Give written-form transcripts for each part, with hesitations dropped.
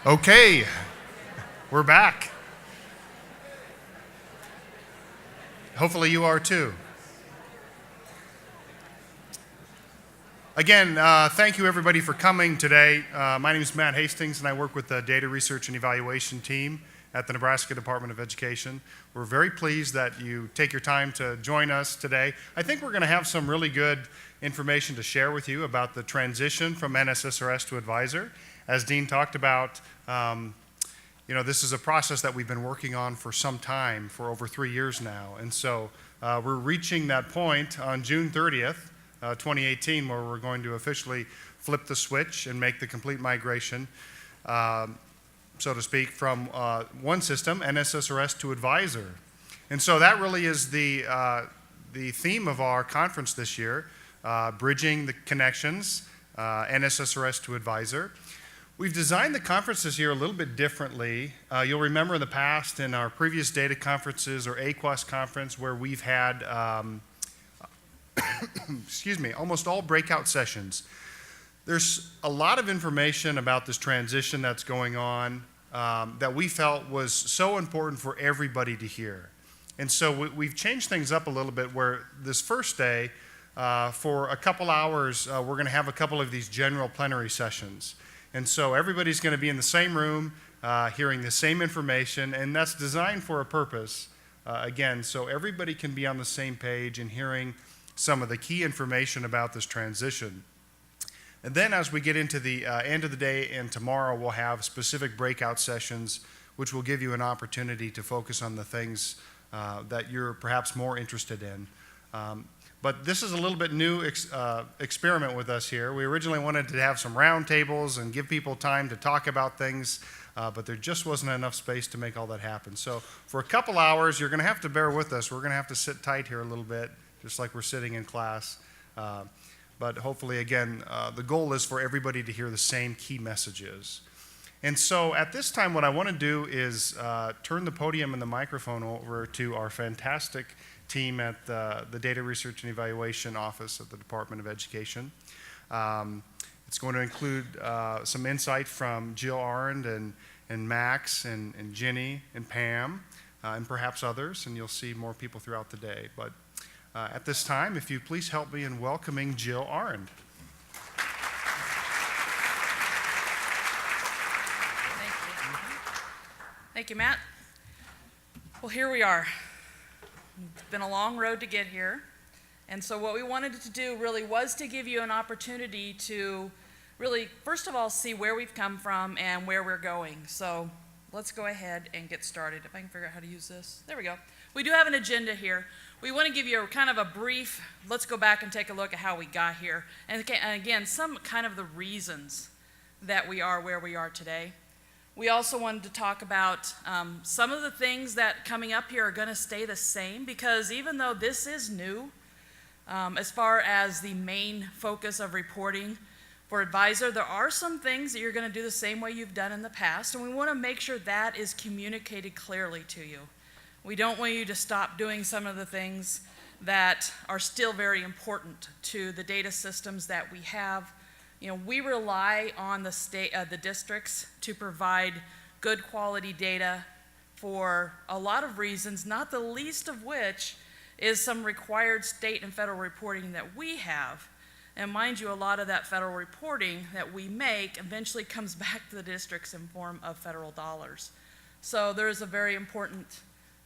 Okay, we're back. Hopefully you are too. Again, thank you everybody for coming today. My name is Matt Hastings and I work with the Data Research and Evaluation team at the Nebraska Department of Education. We're very pleased that you take your time to join us today. I think we're going to have some really good information to share with you about the transition from NSSRS to Advisor. As Dean talked about, this is a process that we've been working on for some time, for over 3 years now. And so we're reaching that point on June 30th, 2018, where we're going to officially flip the switch and make the complete migration, so to speak, from one system, NSSRS, to Advisor. And so that really is the theme of our conference this year, bridging the connections, NSSRS to Advisor. We've designed the conference this year a little bit differently. You'll remember in the past, in our previous data conferences or AQUAS conference, where we've had, almost all breakout sessions. There's a lot of information about this transition that's going on that we felt was so important for everybody to hear. And so we've changed things up a little bit, where this first day, for a couple hours, we're going to have a couple of these general plenary sessions. And so everybody's going to be in the same room, hearing the same information, and that's designed for a purpose, again, so everybody can be on the same page and hearing some of the key information about this transition. And then as we get into the end of the day and tomorrow, we'll have specific breakout sessions, which will give you an opportunity to focus on the things that you're perhaps more interested in. But this is a little bit new experiment with us here. We originally wanted to have some round tables and give people time to talk about things, but there just wasn't enough space to make all that happen. So for a couple hours, you're going to have to bear with us. We're going to have to sit tight here a little bit, just like we're sitting in class. But hopefully, again, the goal is for everybody to hear the same key messages. And so at this time, what I want to do is turn the podium and the microphone over to our fantastic team at the Data Research and Evaluation Office of the Department of Education. It's going to include some insight from Jill Arend and Max and Ginny and Pam and perhaps others, and you'll see more people throughout the day. But at this time, if you please help me in welcoming Jill Arend. Thank you, Matt. Well, here we are. It's been a long road to get here. And so what we wanted to do really was to give you an opportunity to really, first of all, see where we've come from and where we're going. So let's go ahead and get started. If I can figure out how to use this. There we go. We do have an agenda here. We want to give you kind of a brief, let's go back and take a look at how we got here. And again, some kind of the reasons that we are where we are today. We also wanted to talk about some of the things that coming up here are going to stay the same, because even though this is new, as far as the main focus of reporting for Advisor, there are some things that you're going to do the same way you've done in the past, and we want to make sure that is communicated clearly to you. We don't want you to stop doing some of the things that are still very important to the data systems that we have. You know, we rely on the districts to provide good quality data for a lot of reasons, not the least of which is some required state and federal reporting that we have. And mind you, a lot of that federal reporting that we make eventually comes back to the districts in form of federal dollars. So there is a very important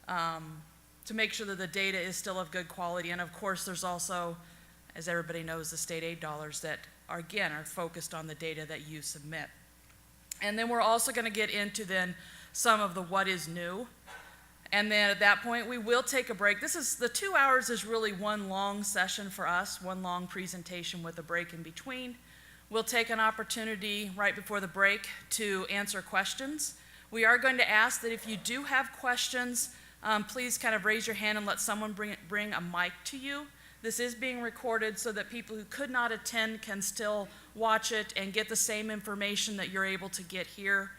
to make sure that the data is still of good quality. And of course, there's also, as everybody knows, the state aid dollars that are focused on the data that you submit. And then we're also going to get into then some of the what is new. And then at that point, we will take a break. The 2 hours is really one long session for us, one long presentation with a break in between. We'll take an opportunity right before the break to answer questions. We are going to ask that if you do have questions, please kind of raise your hand and let someone bring a mic to you. This is being recorded so that people who could not attend can still watch it and get the same information that you're able to get here.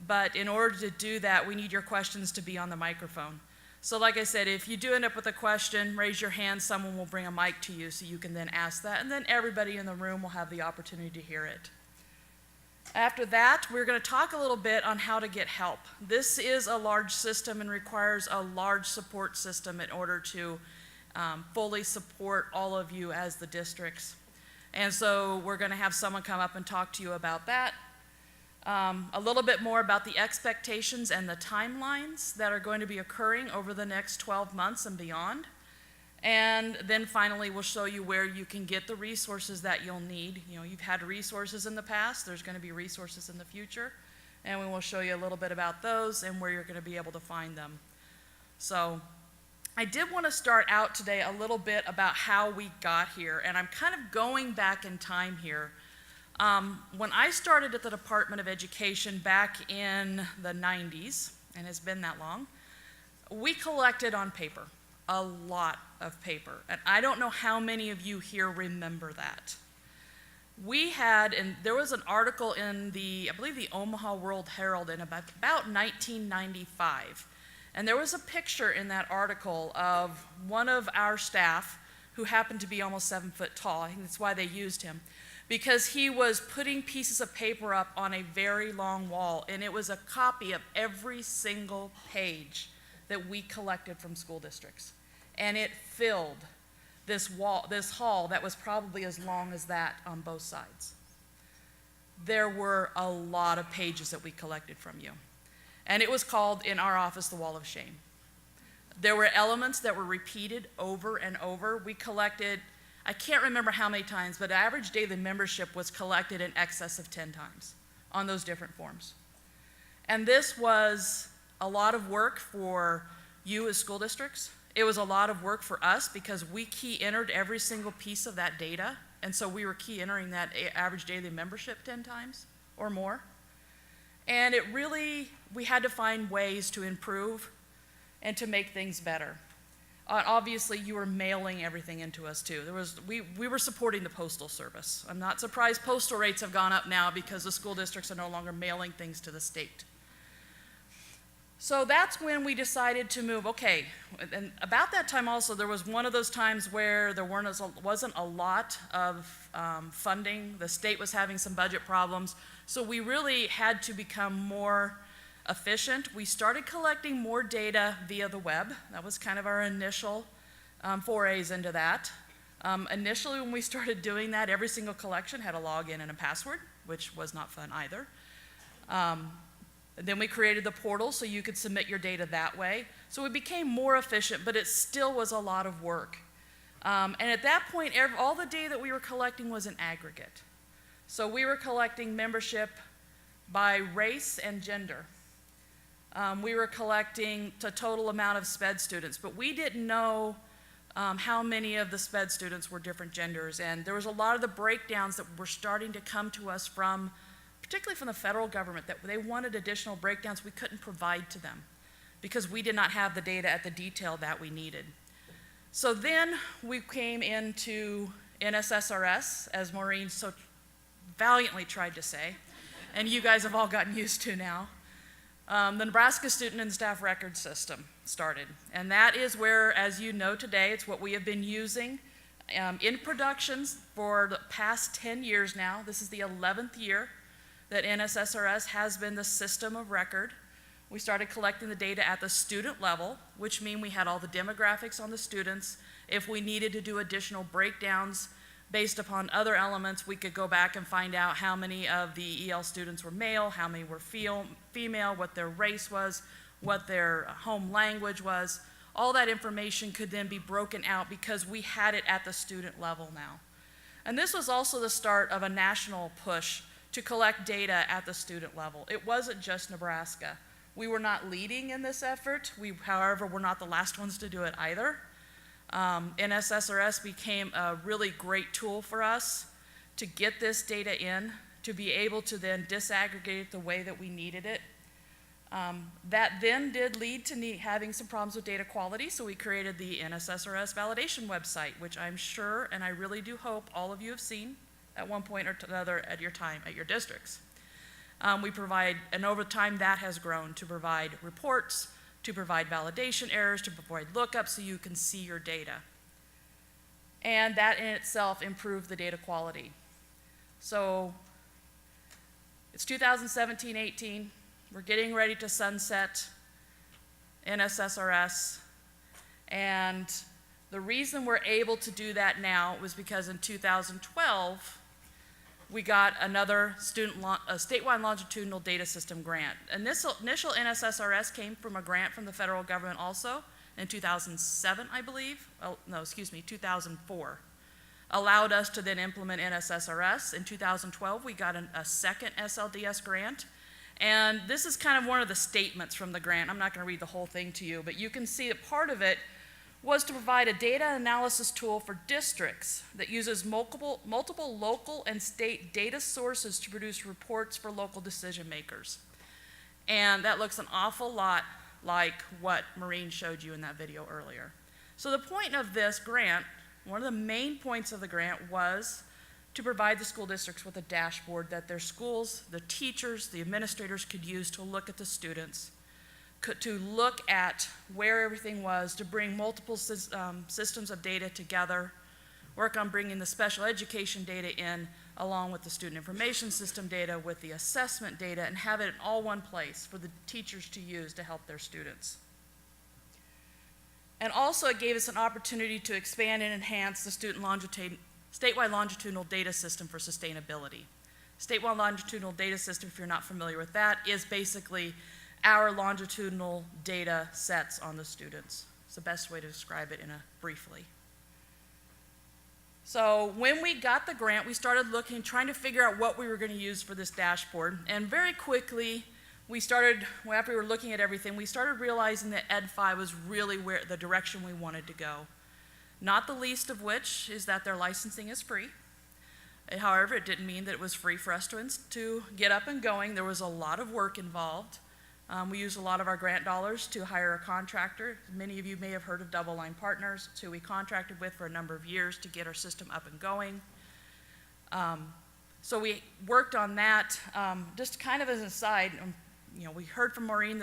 But in order to do that, we need your questions to be on the microphone. So like I said, if you do end up with a question, raise your hand, someone will bring a mic to you so you can then ask that, and then everybody in the room will have the opportunity to hear it. After that, we're going to talk a little bit on how to get help. This is a large system and requires a large support system in order to fully support all of you as the districts. And so we're going to have someone come up and talk to you about that. A little bit more about the expectations and the timelines that are going to be occurring over the next 12 months and beyond. And then finally, we'll show you where you can get the resources that you'll need. You know, you've had resources in the past, there's going to be resources in the future, and we will show you a little bit about those and where you're going to be able to find them. So I did want to start out today a little bit about how we got here, and I'm kind of going back in time here. When I started at the Department of Education back in the 90s, and it's been that long, we collected on paper, a lot of paper. And I don't know how many of you here remember that. We had, and there was an article in I believe the Omaha World Herald in about 1995. And there was a picture in that article of one of our staff who happened to be almost 7 foot tall. I think that's why they used him, because he was putting pieces of paper up on a very long wall, and it was a copy of every single page that we collected from school districts. And it filled this hall that was probably as long as that on both sides. There were a lot of pages that we collected from you. And it was called, in our office, the Wall of Shame. There were elements that were repeated over and over. We collected, I can't remember how many times, but average daily membership was collected in excess of 10 times on those different forms. And this was a lot of work for you as school districts. It was a lot of work for us because we key entered every single piece of that data, and so we were key entering that average daily membership 10 times or more. And it really, we had to find ways to improve and to make things better. Obviously, you were mailing everything into us too. We were supporting the Postal Service. I'm not surprised postal rates have gone up now because the school districts are no longer mailing things to the state. So that's when we decided to move. Okay, and about that time also, there was one of those times where there wasn't a lot of funding. The state was having some budget problems, so we really had to become more efficient. We started collecting more data via the web. That was kind of our initial forays into that. Initially, when we started doing that, every single collection had a login and a password, which was not fun either. Then we created the portal so you could submit your data that way. So we became more efficient, but it still was a lot of work. And at that point, all the data that we were collecting was an aggregate. So we were collecting membership by race and gender. We were collecting the total amount of SPED students, but we didn't know how many of the SPED students were different genders. And there was a lot of the breakdowns that were starting to come to us particularly from the federal government, that they wanted additional breakdowns we couldn't provide to them because we did not have the data at the detail that we needed. So then we came into NSSRS, as Maureen so valiantly tried to say, and you guys have all gotten used to now. The Nebraska Student and Staff Record System started, and that is where, as you know today, it's what we have been using in productions for the past 10 years now. This is the 11th year that NSSRS has been the system of record. We started collecting the data at the student level, which means we had all the demographics on the students. If we needed to do additional breakdowns based upon other elements, we could go back and find out how many of the EL students were male, how many were female, what their race was, what their home language was. All that information could then be broken out because we had it at the student level now. And this was also the start of a national push to collect data at the student level. It wasn't just Nebraska. We were not leading in this effort. We, however, were not the last ones to do it either. NSSRS became a really great tool for us to get this data in, to be able to then disaggregate it the way that we needed it. That then did lead to having some problems with data quality, so we created the NSSRS validation website, which I'm sure, and I really do hope all of you have seen at one point or another at your time at your districts. We provide, and over time that has grown to provide reports, to provide validation errors, to provide lookups so you can see your data. And that in itself improved the data quality. So It's 2017-18. We're getting ready to sunset NSSRS. And the reason we're able to do that now was because in 2012, we got another statewide longitudinal data system grant. Initial NSSRS came from a grant from the federal government also in 2007, I believe. Oh, no, excuse me, 2004. Allowed us to then implement NSSRS. In 2012, we got a second SLDS grant. And this is kind of one of the statements from the grant. I'm not going to read the whole thing to you, but you can see that part of it was to provide a data analysis tool for districts that uses multiple local and state data sources to produce reports for local decision makers. And that looks an awful lot like what Maureen showed you in that video earlier. So the point of this grant, one of the main points of the grant was to provide the school districts with a dashboard that their schools, the teachers, the administrators could use to look at the students, to look at where everything was, to bring multiple systems of data together, work on bringing the special education data in along with the student information system data, with the assessment data, and have it in all one place for the teachers to use to help their students. And also it gave us an opportunity to expand and enhance the statewide longitudinal data system for sustainability. Statewide longitudinal data system, if you're not familiar with that, is basically our longitudinal data sets on the students. It's the best way to describe it briefly. So when we got the grant, we started trying to figure out what we were going to use for this dashboard. And very quickly, after we were looking at everything, we started realizing that Ed5 was really the direction we wanted to go. Not the least of which is that their licensing is free. However, it didn't mean that it was free for us to get up and going. There was a lot of work involved. We used a lot of our grant dollars to hire a contractor. Many of you may have heard of Double Line Partners, who we contracted with for a number of years to get our system up and going. So we worked on that. Just kind of as an aside, we heard from Maureen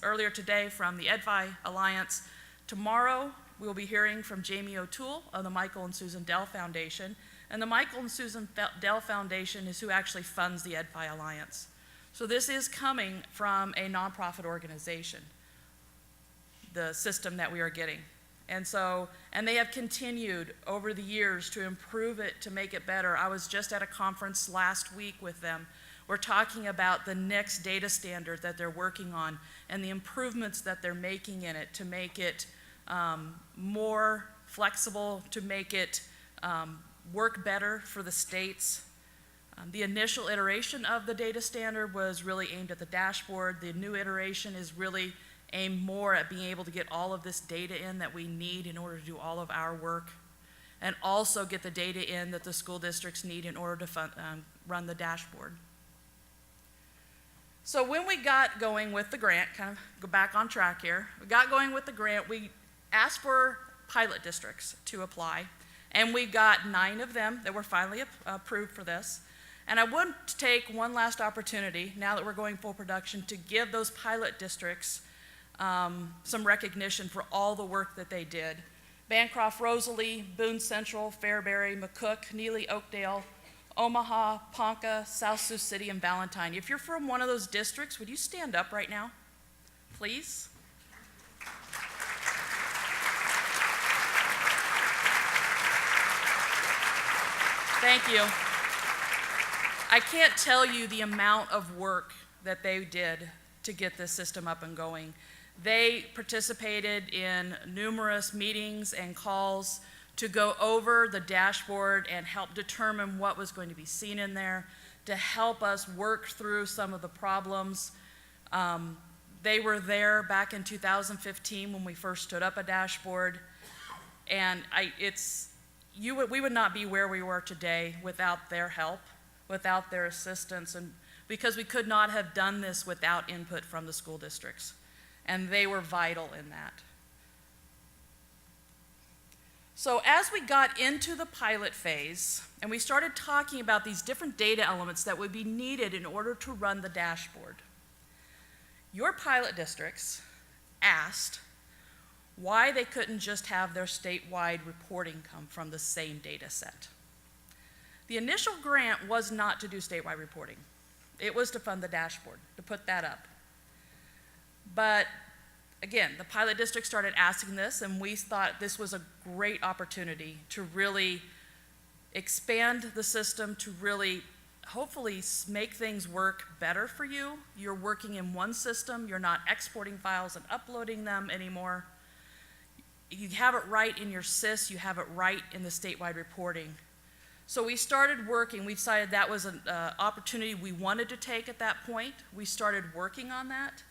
earlier today from the Ed5 Alliance. Tomorrow, we will be hearing from Jamie O'Toole of the Michael and Susan Dell Foundation. And the Michael and Susan Dell Foundation is who actually funds the Ed5 Alliance. So this is coming from a nonprofit organization, the system that we are getting. And they have continued over the years to improve it, to make it better. I was just at a conference last week with them. We're talking about the next data standard that they're working on and the improvements that they're making in it to make it more flexible, to make it work better for the states. The initial iteration of the data standard was really aimed at the dashboard. The new iteration is really aimed more at being able to get all of this data in that we need in order to do all of our work, and also get the data in that the school districts need in order to run the dashboard. So when we got going with the grant, kind of go back on track here, we got going with the grant, we asked for pilot districts to apply, and we got 9 of them that were finally approved for this. And I want to take one last opportunity, now that we're going full production, to give those pilot districts some recognition for all the work that they did. Bancroft, Rosalie, Boone Central, Fairbury, McCook, Neely, Oakdale, Omaha, Ponca, South Sioux City, and Valentine. If you're from one of those districts, would you stand up right now, please? Thank you. I can't tell you the amount of work that they did to get this system up and going. They participated in numerous meetings and calls to go over the dashboard and help determine what was going to be seen in there, to help us work through some of the problems. They were there back in 2015 when we first stood up a dashboard, and we would not be where we were today without their help, without their assistance, and because we could not have done this without input from the school districts, and they were vital in that. So as we got into the pilot phase, and we started talking about these different data elements that would be needed in order to run the dashboard, your pilot districts asked why they couldn't just have their statewide reporting come from the same data set. The initial grant was not to do statewide reporting. It was to fund the dashboard, to put that up. But again, the pilot district started asking this, and we thought this was a great opportunity to really expand the system, to really hopefully make things work better for you. You're working in one system, you're not exporting files and uploading them anymore. You have it right in your SIS, you have it right in the statewide reporting. So we started working, we decided that was an opportunity we wanted to take at that point. We started working on that.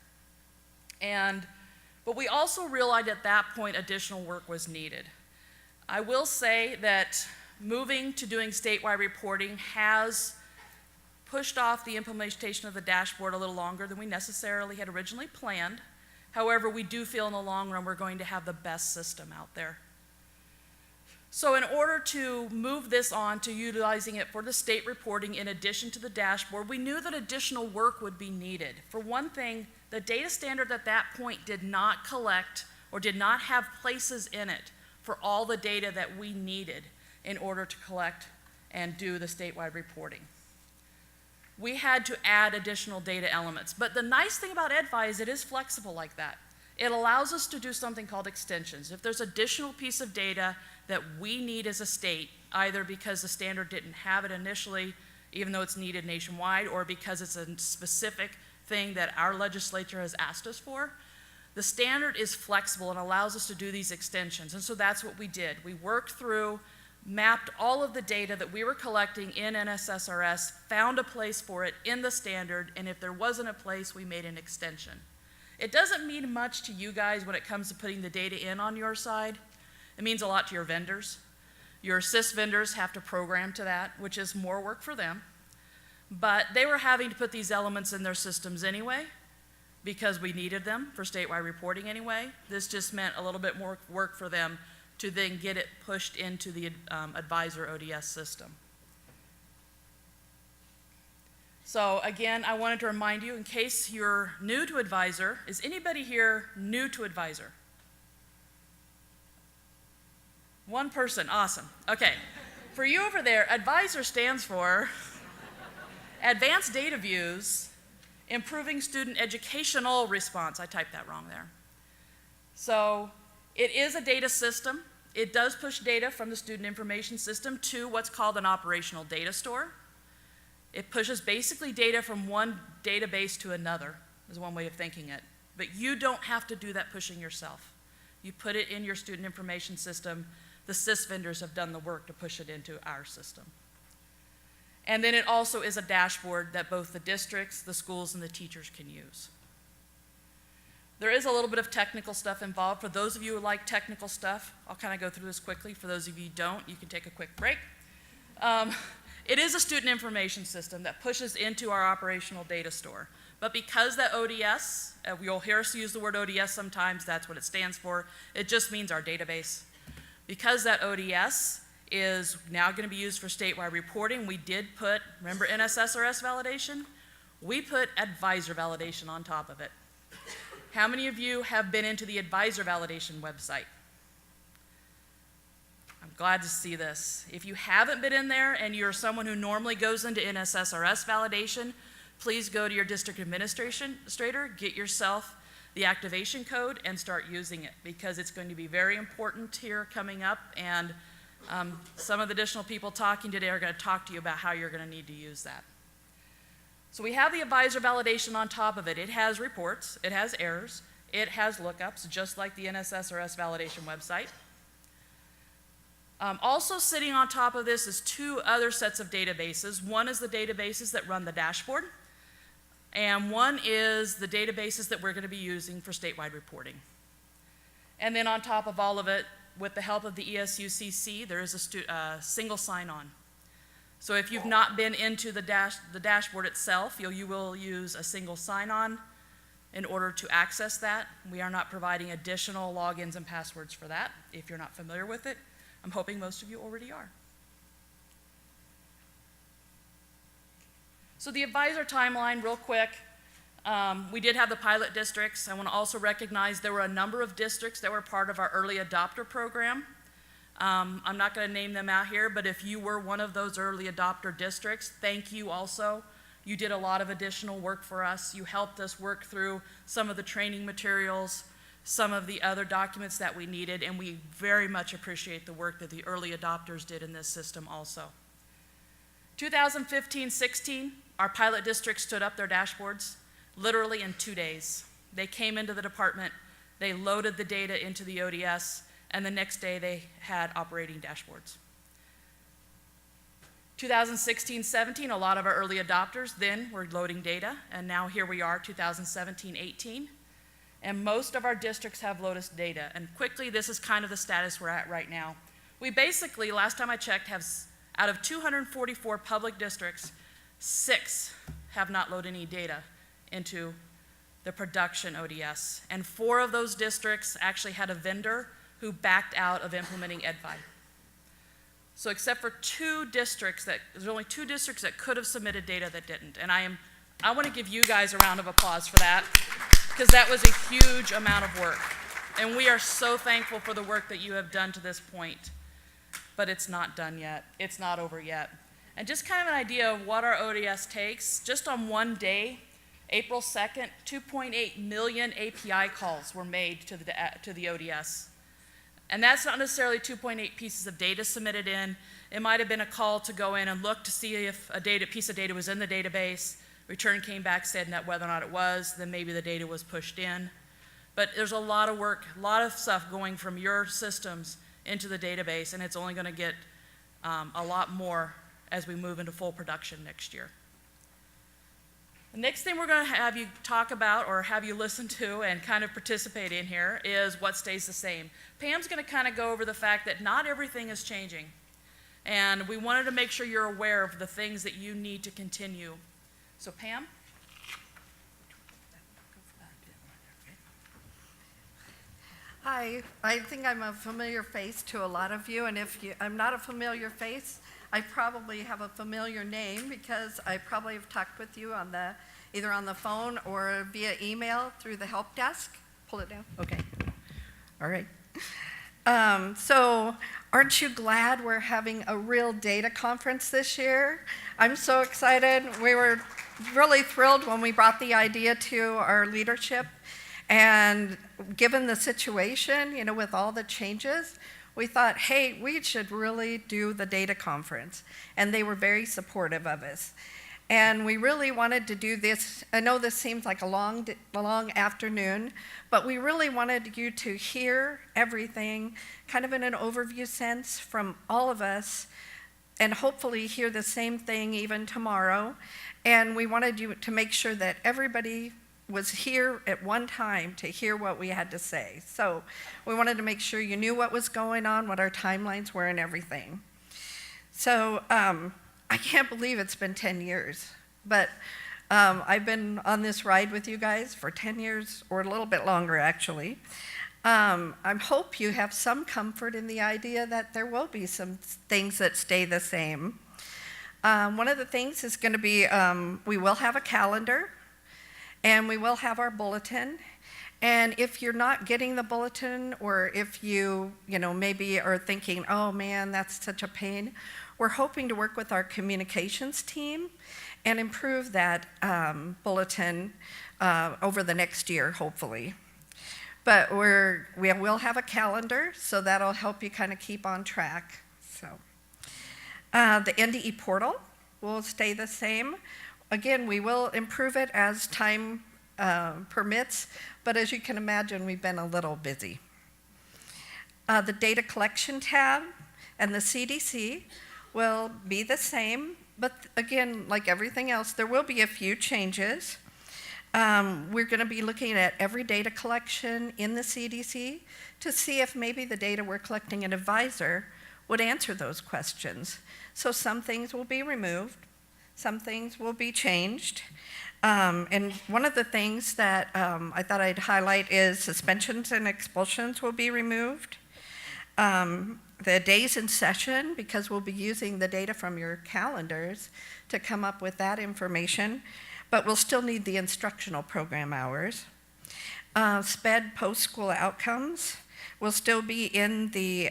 But we also realized at that point additional work was needed. I will say that moving to doing statewide reporting has pushed off the implementation of the dashboard a little longer than we necessarily had originally planned. However, we do feel in the long run we're going to have the best system out there. So in order to move this on to utilizing it for the state reporting in addition to the dashboard, we knew that additional work would be needed. For one thing, the data standard at that point did not collect or did not have places in it for all the data that we needed in order to collect and do the statewide reporting. We had to add additional data elements. But the nice thing about EdFi is it is flexible like that. It allows us to do something called extensions. If there's additional piece of data that we need as a state, either because the standard didn't have it initially, even though it's needed nationwide, or because it's a specific thing that our legislature has asked us for, the standard is flexible and allows us to do these extensions. And so that's what we did. We worked through, mapped all of the data that we were collecting in NSSRS, found a place for it in the standard, and if there wasn't a place, we made an extension. It doesn't mean much to you guys when it comes to putting the data in on your side. It means a lot to your vendors. Your SIS vendors have to program to that, which is more work for them. But they were having to put these elements in their systems anyway, because we needed them for statewide reporting anyway. This just meant a little bit more work for them to then get it pushed into the Advisor ODS system. So again, I wanted to remind you, in case you're new to Advisor, is anybody here new to Advisor? One person, awesome. Okay, for you over there, Advisor stands for Advanced Data Views, Improving Student Educational Response. I typed that wrong there. So it is a data system. It does push data from the student information system to what's called an operational data store. It pushes basically data from one database to another, is one way of thinking it. But you don't have to do that pushing yourself. You put it in your student information system. The SIS vendors have done the work to push it into our system. And then it also is a dashboard that both the districts, the schools, and the teachers can use. There is a little bit of technical stuff involved. For those of you who like technical stuff, I'll kind of go through this quickly. For those of you who don't, you can take a quick break. It is a student information system that pushes into our operational data store. But because that ODS, you'll hear us use the word ODS sometimes, that's what it stands for. It just means our database. Because that ODS is now going to be used for statewide reporting, we did put, remember NSSRS validation? We put Advisor validation on top of it. How many of you have been into the Advisor validation website? I'm glad to see this. If you haven't been in there and you're someone who normally goes into NSSRS validation, please go to your district administrator, get yourself the activation code and start using it, because it's going to be very important here coming up, and some of the additional people talking today are going to talk to you about how you're going to need to use that. So we have the Advisor validation on top of it. It has reports, it has errors, it has lookups, just like the NSSRS validation website. Also sitting on top of this is two other sets of databases. One is the databases that run the dashboard, and one is the databases that we're going to be using for statewide reporting. And then on top of all of it, with the help of the ESUCC, there is a single sign-on. So if you've not been into the dashboard itself, you will use a single sign-on in order to access that. We are not providing additional logins and passwords for that if you're not familiar with it. I'm hoping most of you already are. So the Advisor timeline, real quick. We did have the pilot districts. I want to also recognize there were a number of districts that were part of our early adopter program. I'm not going to name them out here, but if you were one of those early adopter districts, thank you also. You did a lot of additional work for us. You helped us work through some of the training materials, some of the other documents that we needed, and we very much appreciate the work that the early adopters did in this system also. 2015-16, our pilot district stood up their dashboards literally in 2 days. They came into the department, they loaded the data into the ODS, and the next day they had operating dashboards. 2016-17, a lot of our early adopters then were loading data, and now here we are, 2017-18, and most of our districts have loaded data. And quickly, this is kind of the status we're at right now. We basically, last time I checked, have out of 244 public districts, 6 have not loaded any data into the production ODS, and 4 of those districts actually had a vendor who backed out of implementing EdFi. So except for 2 districts, there's only 2 districts that could have submitted data that didn't. And I want to give you guys a round of applause for that, because that was a huge amount of work. And we are so thankful for the work that you have done to this point. But it's not done yet. It's not over yet. And just kind of an idea of what our ODS takes, just on one day, April 2nd, 2.8 million API calls were made to the ODS. And that's not necessarily 2.8 pieces of data submitted in. It might have been a call to go in and look to see if a piece of data was in the database. Return came back, said that whether or not it was, then maybe the data was pushed in. But there's a lot of work, a lot of stuff going from your systems into the database, and it's only going to get a lot more as we move into full production next year. The next thing we're going to have you talk about or have you listen to and kind of participate in here is what stays the same. Pam's going to kind of go over the fact that not everything is changing. And we wanted to make sure you're aware of the things that you need to continue. So Pam? Hi, I think I'm a familiar face to a lot of you, and if I'm not a familiar face, I probably have a familiar name because I probably have talked with you on either on the phone or via email through the help desk. Pull it down. Okay. All right. So aren't you glad we're having a real data conference this year? I'm so excited. We were really thrilled when we brought the idea to our leadership. And given the situation, with all the changes, we thought, hey, we should really do the data conference. And they were very supportive of us. And we really wanted to do this. I know this seems like a long afternoon, but we really wanted you to hear everything kind of in an overview sense from all of us, and hopefully hear the same thing even tomorrow. And we wanted you to make sure that everybody was here at one time to hear what we had to say. So we wanted to make sure you knew what was going on, what our timelines were, and everything. So I can't believe it's been 10 years, but I've been on this ride with you guys for 10 years, or a little bit longer, actually. I hope you have some comfort in the idea that there will be some things that stay the same. One of the things is going to be, we will have a calendar, and we will have our bulletin. And if you're not getting the bulletin, or if you maybe are thinking, oh man, that's such a pain, we're hoping to work with our communications team and improve that bulletin over the next year, hopefully. But we will have a calendar, so that'll help you kind of keep on track. So the NDE portal will stay the same. Again, we will improve it as time permits, but as you can imagine, we've been a little busy. The data collection tab and the CDC will be the same, but again, like everything else, there will be a few changes. We're going to be looking at every data collection in the CDC to see if maybe the data we're collecting at Advisor would answer those questions. So some things will be removed, some things will be changed. And one of the things that I thought I'd highlight is suspensions and expulsions will be removed. The days in session, because we'll be using the data from your calendars to come up with that information, but we'll still need the instructional program hours. SPED post-school outcomes will still be in the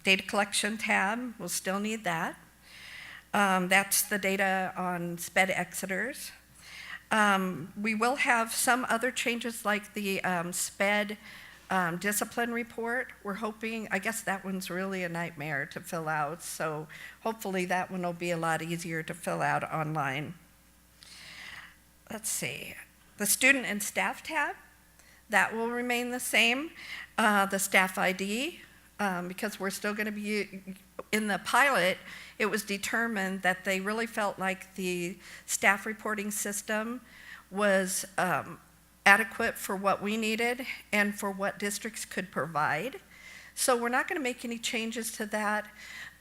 data collection tab. We'll still need that. That's the data on SPED exiters. We will have some other changes like the SPED discipline report. We're hoping, I guess that one's really a nightmare to fill out, so hopefully that one will be a lot easier to fill out online. Let's see. The student and staff tab, that will remain the same. The staff ID, because we're still going to be, in the pilot, it was determined that they really felt like the staff reporting system was adequate for what we needed and for what districts could provide. So we're not going to make any changes to that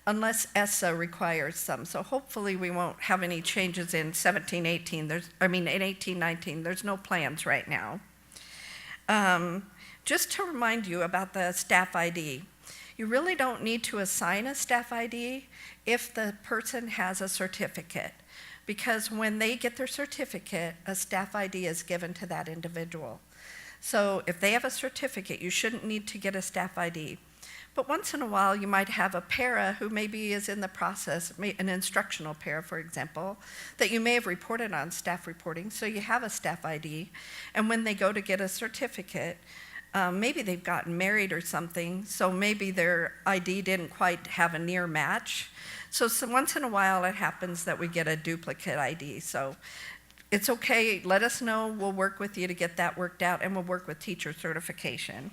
unless ESSA requires some. So hopefully we won't have any changes in 17, 18. In 18, 19, there's no plans right now. Just to remind you about the staff ID, you really don't need to assign a staff ID if the person has a certificate, because when they get their certificate, a staff ID is given to that individual. So if they have a certificate, you shouldn't need to get a staff ID. But once in a while, you might have a para who maybe is in the process, an instructional para, for example, that you may have reported on staff reporting, so you have a staff ID, and when they go to get a certificate, maybe they've gotten married or something, so maybe their ID didn't quite have a near match. So once in a while, it happens that we get a duplicate ID. So it's okay, let us know, we'll work with you to get that worked out, and we'll work with teacher certification.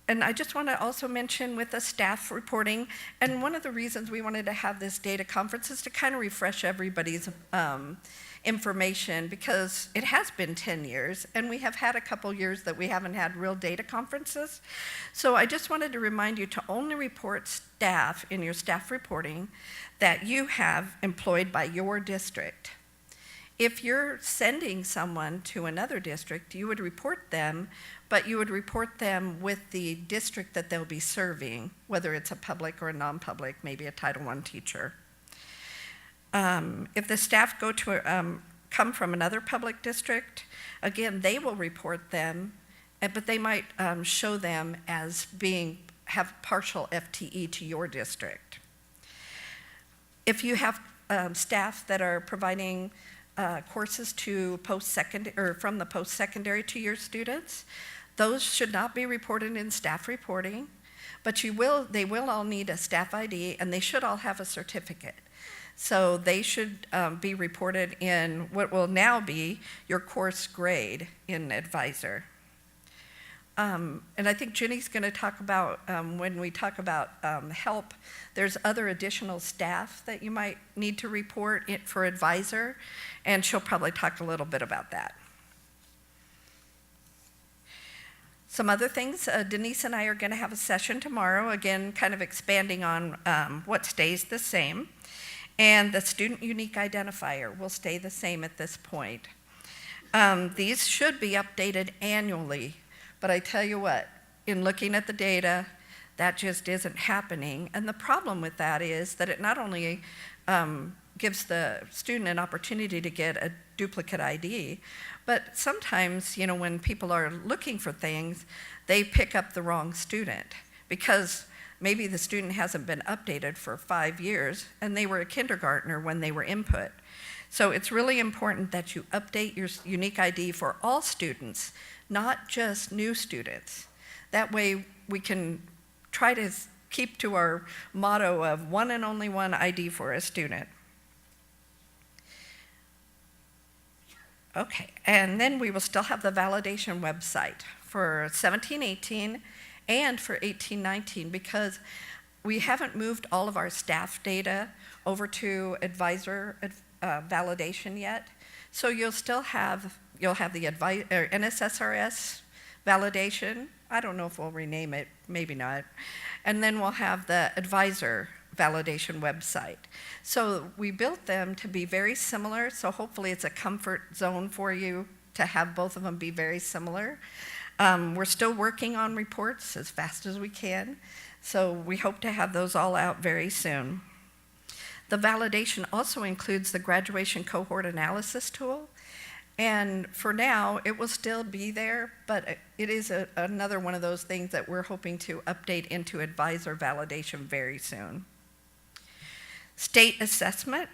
And I just want to also mention with the staff reporting, and one of the reasons we wanted to have this data conference is to kind of refresh everybody's information, because it has been 10 years, and we have had a couple years that we haven't had real data conferences. So I just wanted to remind you to only report staff in your staff reporting that you have employed by your district. If you're sending someone to another district, you would report them, but you would report them with the district that they'll be serving, whether it's a public or a non-public, maybe a Title I teacher. If the staff go to come from another public district, again, they will report them, but they might show them as have partial FTE to your district. If you have staff that are providing courses to from the post-secondary to your students, those should not be reported in staff reporting, but they will all need a staff ID, and they should all have a certificate. So they should be reported in what will now be your course grade in Advisor. And I think Jenny's going to talk about, when we talk about help, there's other additional staff that you might need to report for Advisor, and she'll probably talk a little bit about that. Some other things, Denise and I are going to have a session tomorrow, again, kind of expanding on what stays the same. And the student unique identifier will stay the same at this point. These should be updated annually, but I tell you what, in looking at the data, that just isn't happening. And the problem with that is that it not only gives the student an opportunity to get a duplicate ID, but sometimes, when people are looking for things, they pick up the wrong student because maybe the student hasn't been updated for 5 years and they were a kindergartner when they were input. So it's really important that you update your unique ID for all students, not just new students. That way we can try to keep to our motto of one and only one ID for a student. Okay, and then we will still have the validation website for 17-18 and for 18-19 because we haven't moved all of our staff data over to Advisor validation yet. So you'll have the NSSRS validation. I don't know if we'll rename it, maybe not. And then we'll have the Advisor validation website. So we built them to be very similar, so hopefully it's a comfort zone for you to have both of them be very similar. We're still working on reports as fast as we can, so we hope to have those all out very soon. The validation also includes the graduation cohort analysis tool. And for now, it will still be there, but it is another one of those things that we're hoping to update into advisor validation very soon. State assessment,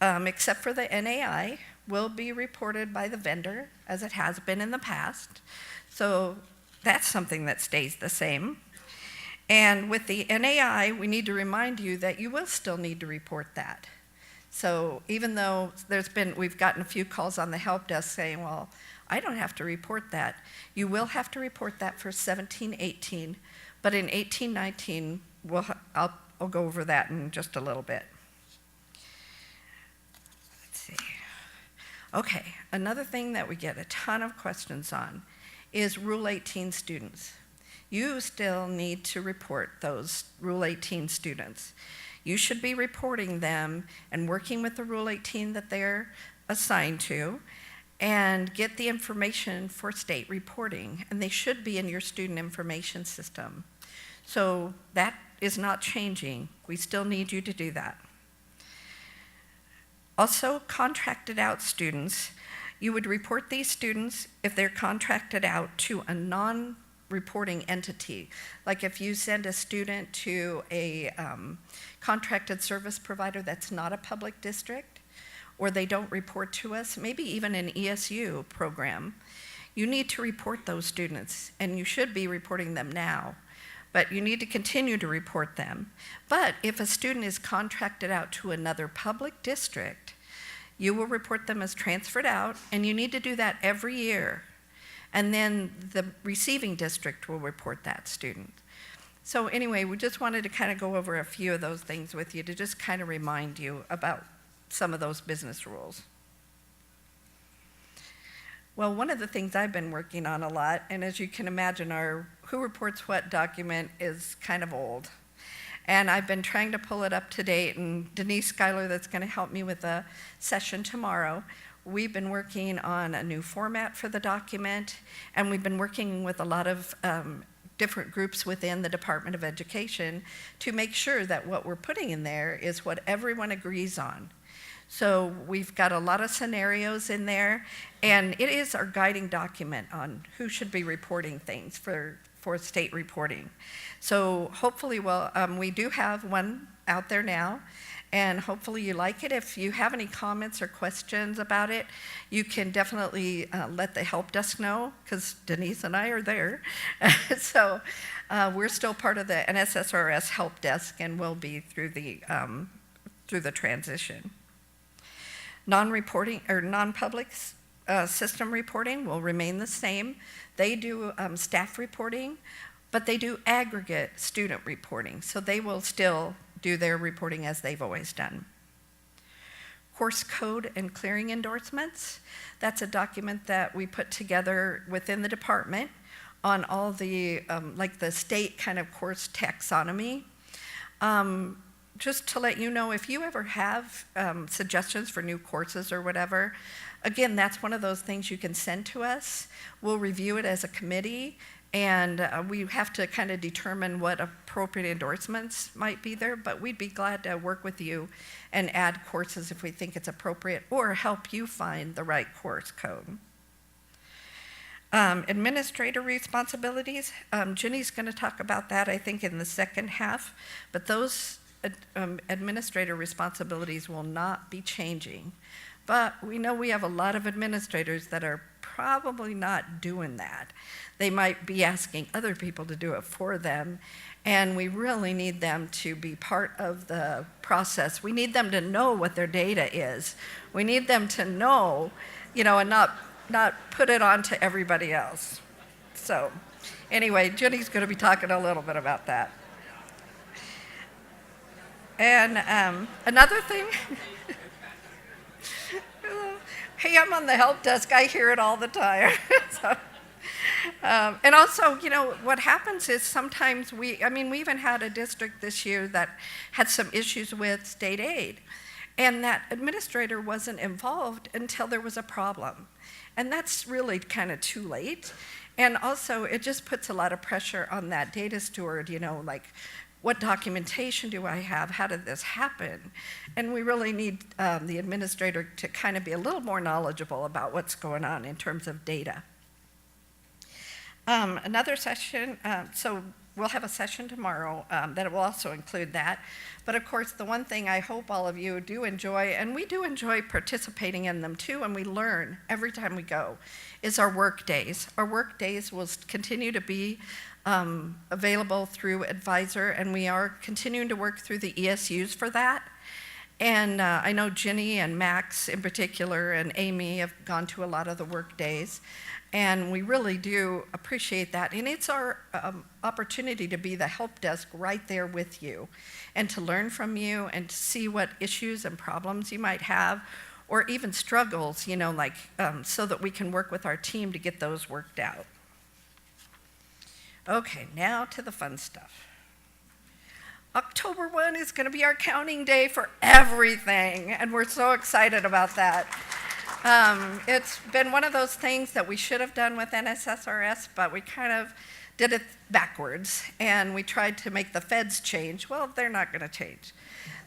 except for the NAI, will be reported by the vendor, as it has been in the past. So that's something that stays the same. And with the NAI, we need to remind you that you will still need to report that. So even though we've gotten a few calls on the help desk saying, well, I don't have to report that. You will have to report that for 17-18, but in 18-19, I'll go over that in just a little bit. Let's see. Okay, another thing that we get a ton of questions on is Rule 18 students. You still need to report those Rule 18 students. You should be reporting them and working with the Rule 18 that they're assigned to and get the information for state reporting, and they should be in your student information system. So that is not changing. We still need you to do that. Also, contracted out students, you would report these students if they're contracted out to a non-reporting entity. Like if you send a student to a contracted service provider that's not a public district, or they don't report to us, maybe even an ESU program, you need to report those students, and you should be reporting them now. But you need to continue to report them. But if a student is contracted out to another public district, you will report them as transferred out, and you need to do that every year. And then the receiving district will report that student. So anyway, we just wanted to kind of go over a few of those things with you to just kind of remind you about some of those business rules. Well, one of the things I've been working on a lot, and as you can imagine, our Who Reports What document is kind of old. And I've been trying to pull it up to date, and Denise Schuyler, that's going to help me with a session tomorrow, we've been working on a new format for the document, and we've been working with a lot of different groups within the Department of Education to make sure that what we're putting in there is what everyone agrees on. So we've got a lot of scenarios in there, and it is our guiding document on who should be reporting things for state reporting. So hopefully, we do have one out there now, and hopefully you like it. If you have any comments or questions about it, you can definitely let the help desk know, because Denise and I are there. So we're still part of the NSSRS help desk, and will be through the transition. Non-reporting or non-public system reporting will remain the same. They do staff reporting, but they do aggregate student reporting, so they will still do their reporting as they've always done. Course code and clearing endorsements, that's a document that we put together within the department on all the, like the state kind of course taxonomy. Just to let you know, if you ever have suggestions for new courses or whatever, again, that's one of those things you can send to us. We'll review it as a committee, and we have to kind of determine what appropriate endorsements might be there, but we'd be glad to work with you and add courses if we think it's appropriate, or help you find the right course code. Administrator responsibilities, Ginny's going to talk about that, I think, in the second half, but those administrator responsibilities will not be changing. But we know we have a lot of administrators that are probably not doing that. They might be asking other people to do it for them, and we really need them to be part of the process. We need them to know what their data is. We need them to know, and not put it on to everybody else. So anyway, Jenny's going to be talking a little bit about that. And another thing, hey, I'm on the help desk, I hear it all the time. So, and also, what happens is sometimes we even had a district this year that had some issues with state aid, and that administrator wasn't involved until there was a problem. And that's really kind of too late. And also, it just puts a lot of pressure on that data steward, like, what documentation do I have? How did this happen? And we really need the administrator to kind of be a little more knowledgeable about what's going on in terms of data. Another session, so we'll have a session tomorrow that will also include that. But of course, the one thing I hope all of you do enjoy, and we do enjoy participating in them too, and we learn every time we go, is our work days. Our work days will continue to be available through Advisor, and we are continuing to work through the ESUs for that. And I know Ginny and Max in particular and Amy have gone to a lot of the work days. And we really do appreciate that. And it's our opportunity to be the help desk right there with you and to learn from you and to see what issues and problems you might have or even struggles, you know, like so that we can work with our team to get those worked out. Okay, now to the fun stuff. October 1 is going to be our counting day for everything, and we're so excited about that. It's been one of those things that we should have done with NSSRS, but we kind of did it backwards, and we tried to make the feds change. Well, they're not going to change.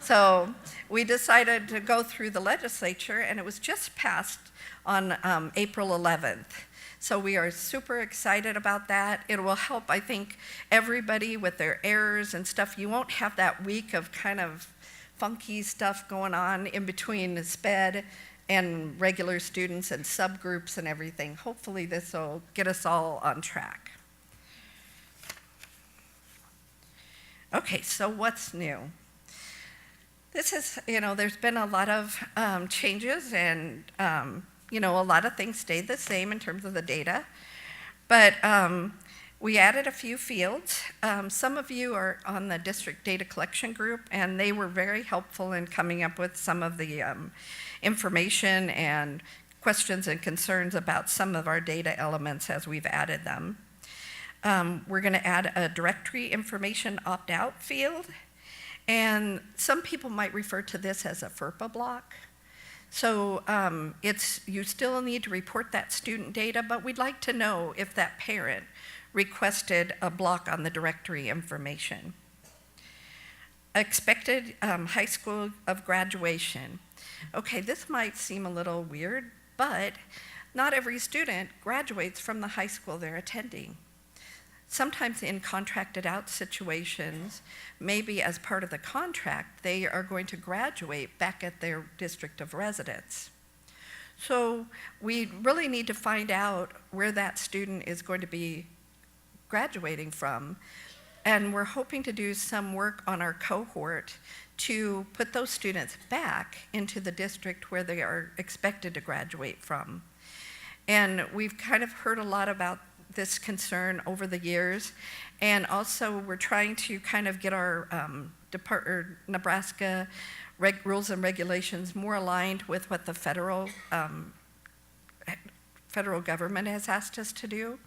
So we decided to go through the legislature, and it was just passed on April 11th. So we are super excited about that. It will help, I think, everybody with their errors and stuff. You won't have that week of kind of funky stuff going on in between the SPED and regular students and subgroups and everything. Hopefully this will get us all on track. Okay, so what's new? This is, you know, there's been a lot of changes and you know, a lot of things stayed the same in terms of the data, but we added a few fields. Some of you are on the district data collection group, and they were very helpful in coming up with some of the information and questions and concerns about some of our data elements as we've added them. We're going to add a directory information opt-out field, and some people might refer to this as a FERPA block. So you still need to report that student data, but we'd like to know if that parent requested a block on the directory information. Expected high school of graduation. Okay, this might seem a little weird, but not every student graduates from the high school they're attending. Sometimes in contracted out situations, maybe as part of the contract, they are going to graduate back at their district of residence. So we really need to find out where that student is going to be graduating from, and we're hoping to do some work on our cohort to put those students back into the district where they are expected to graduate from. And we've kind of heard a lot about this concern over the years, and also we're trying to kind of get our Nebraska rules and regulations more aligned with what the federal government has asked us to do.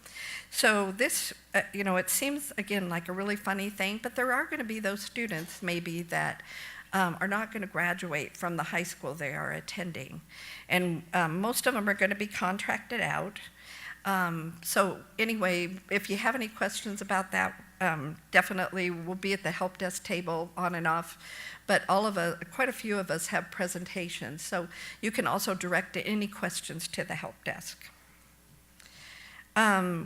So this, you know, it seems again like a really funny thing, but there are going to be those students maybe that are not going to graduate from the high school they are attending, and most of them are going to be contracted out. So anyway, if you have any questions about that, definitely we'll be at the help desk table on and off, but quite a few of us have presentations, so you can also direct any questions to the help desk.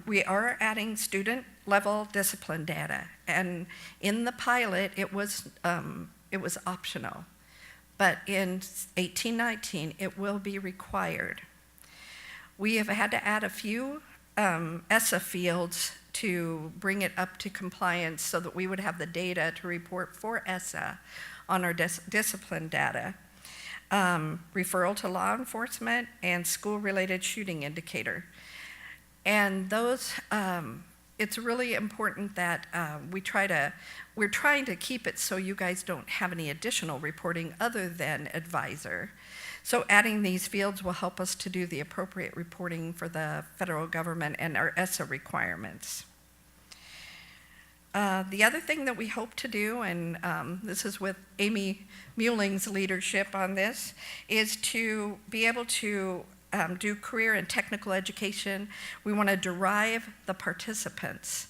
We are adding student level discipline data, and in the pilot it was optional, but in 18-19 it will be required. We have had to add a few ESSA fields to bring it up to compliance so that we would have the data to report for ESSA on our discipline data. Referral to law enforcement and school-related shooting indicator. And those, it's really important that we're trying to keep it so you guys don't have any additional reporting other than Advisor. So adding these fields will help us to do the appropriate reporting for the federal government and our ESSA requirements. The other thing that we hope to do, and this is with Amy Muelling's leadership on this, is to be able to do career and technical education. We want to derive the participants.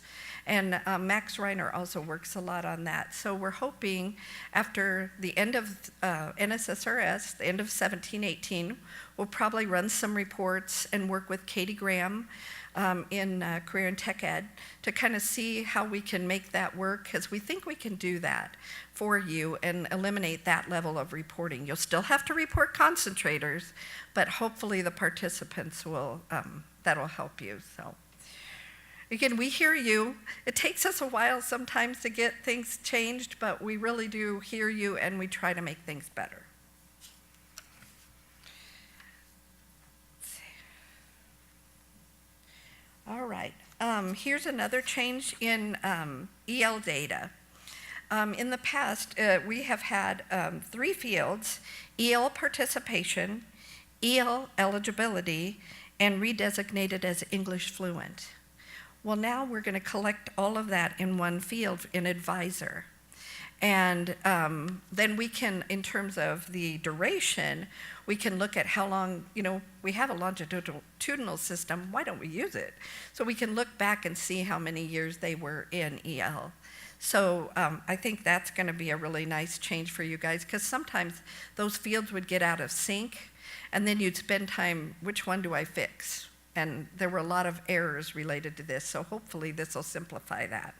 And Max Reiner also works a lot on that. So we're hoping after the end of NSSRS, the end of 17-18, we'll probably run some reports and work with Katie Graham in Career and Tech Ed to kind of see how we can make that work, because we think we can do that for you and eliminate that level of reporting. You'll still have to report concentrators, but hopefully the participants will, that'll help you. So again, we hear you. It takes us a while sometimes to get things changed, but we really do hear you and we try to make things better. All right, here's another change in EL data. In the past, we have had 3 fields: EL participation, EL eligibility, and redesignated as English fluent. Well, now we're going to collect all of that in one field in advisor. And then we can, in terms of the duration, we can look at how long, we have a longitudinal system, why don't we use it? So we can look back and see how many years they were in EL. So I think that's going to be a really nice change for you guys, because sometimes those fields would get out of sync, and then you'd spend time, which one do I fix? And there were a lot of errors related to this, so hopefully this will simplify that.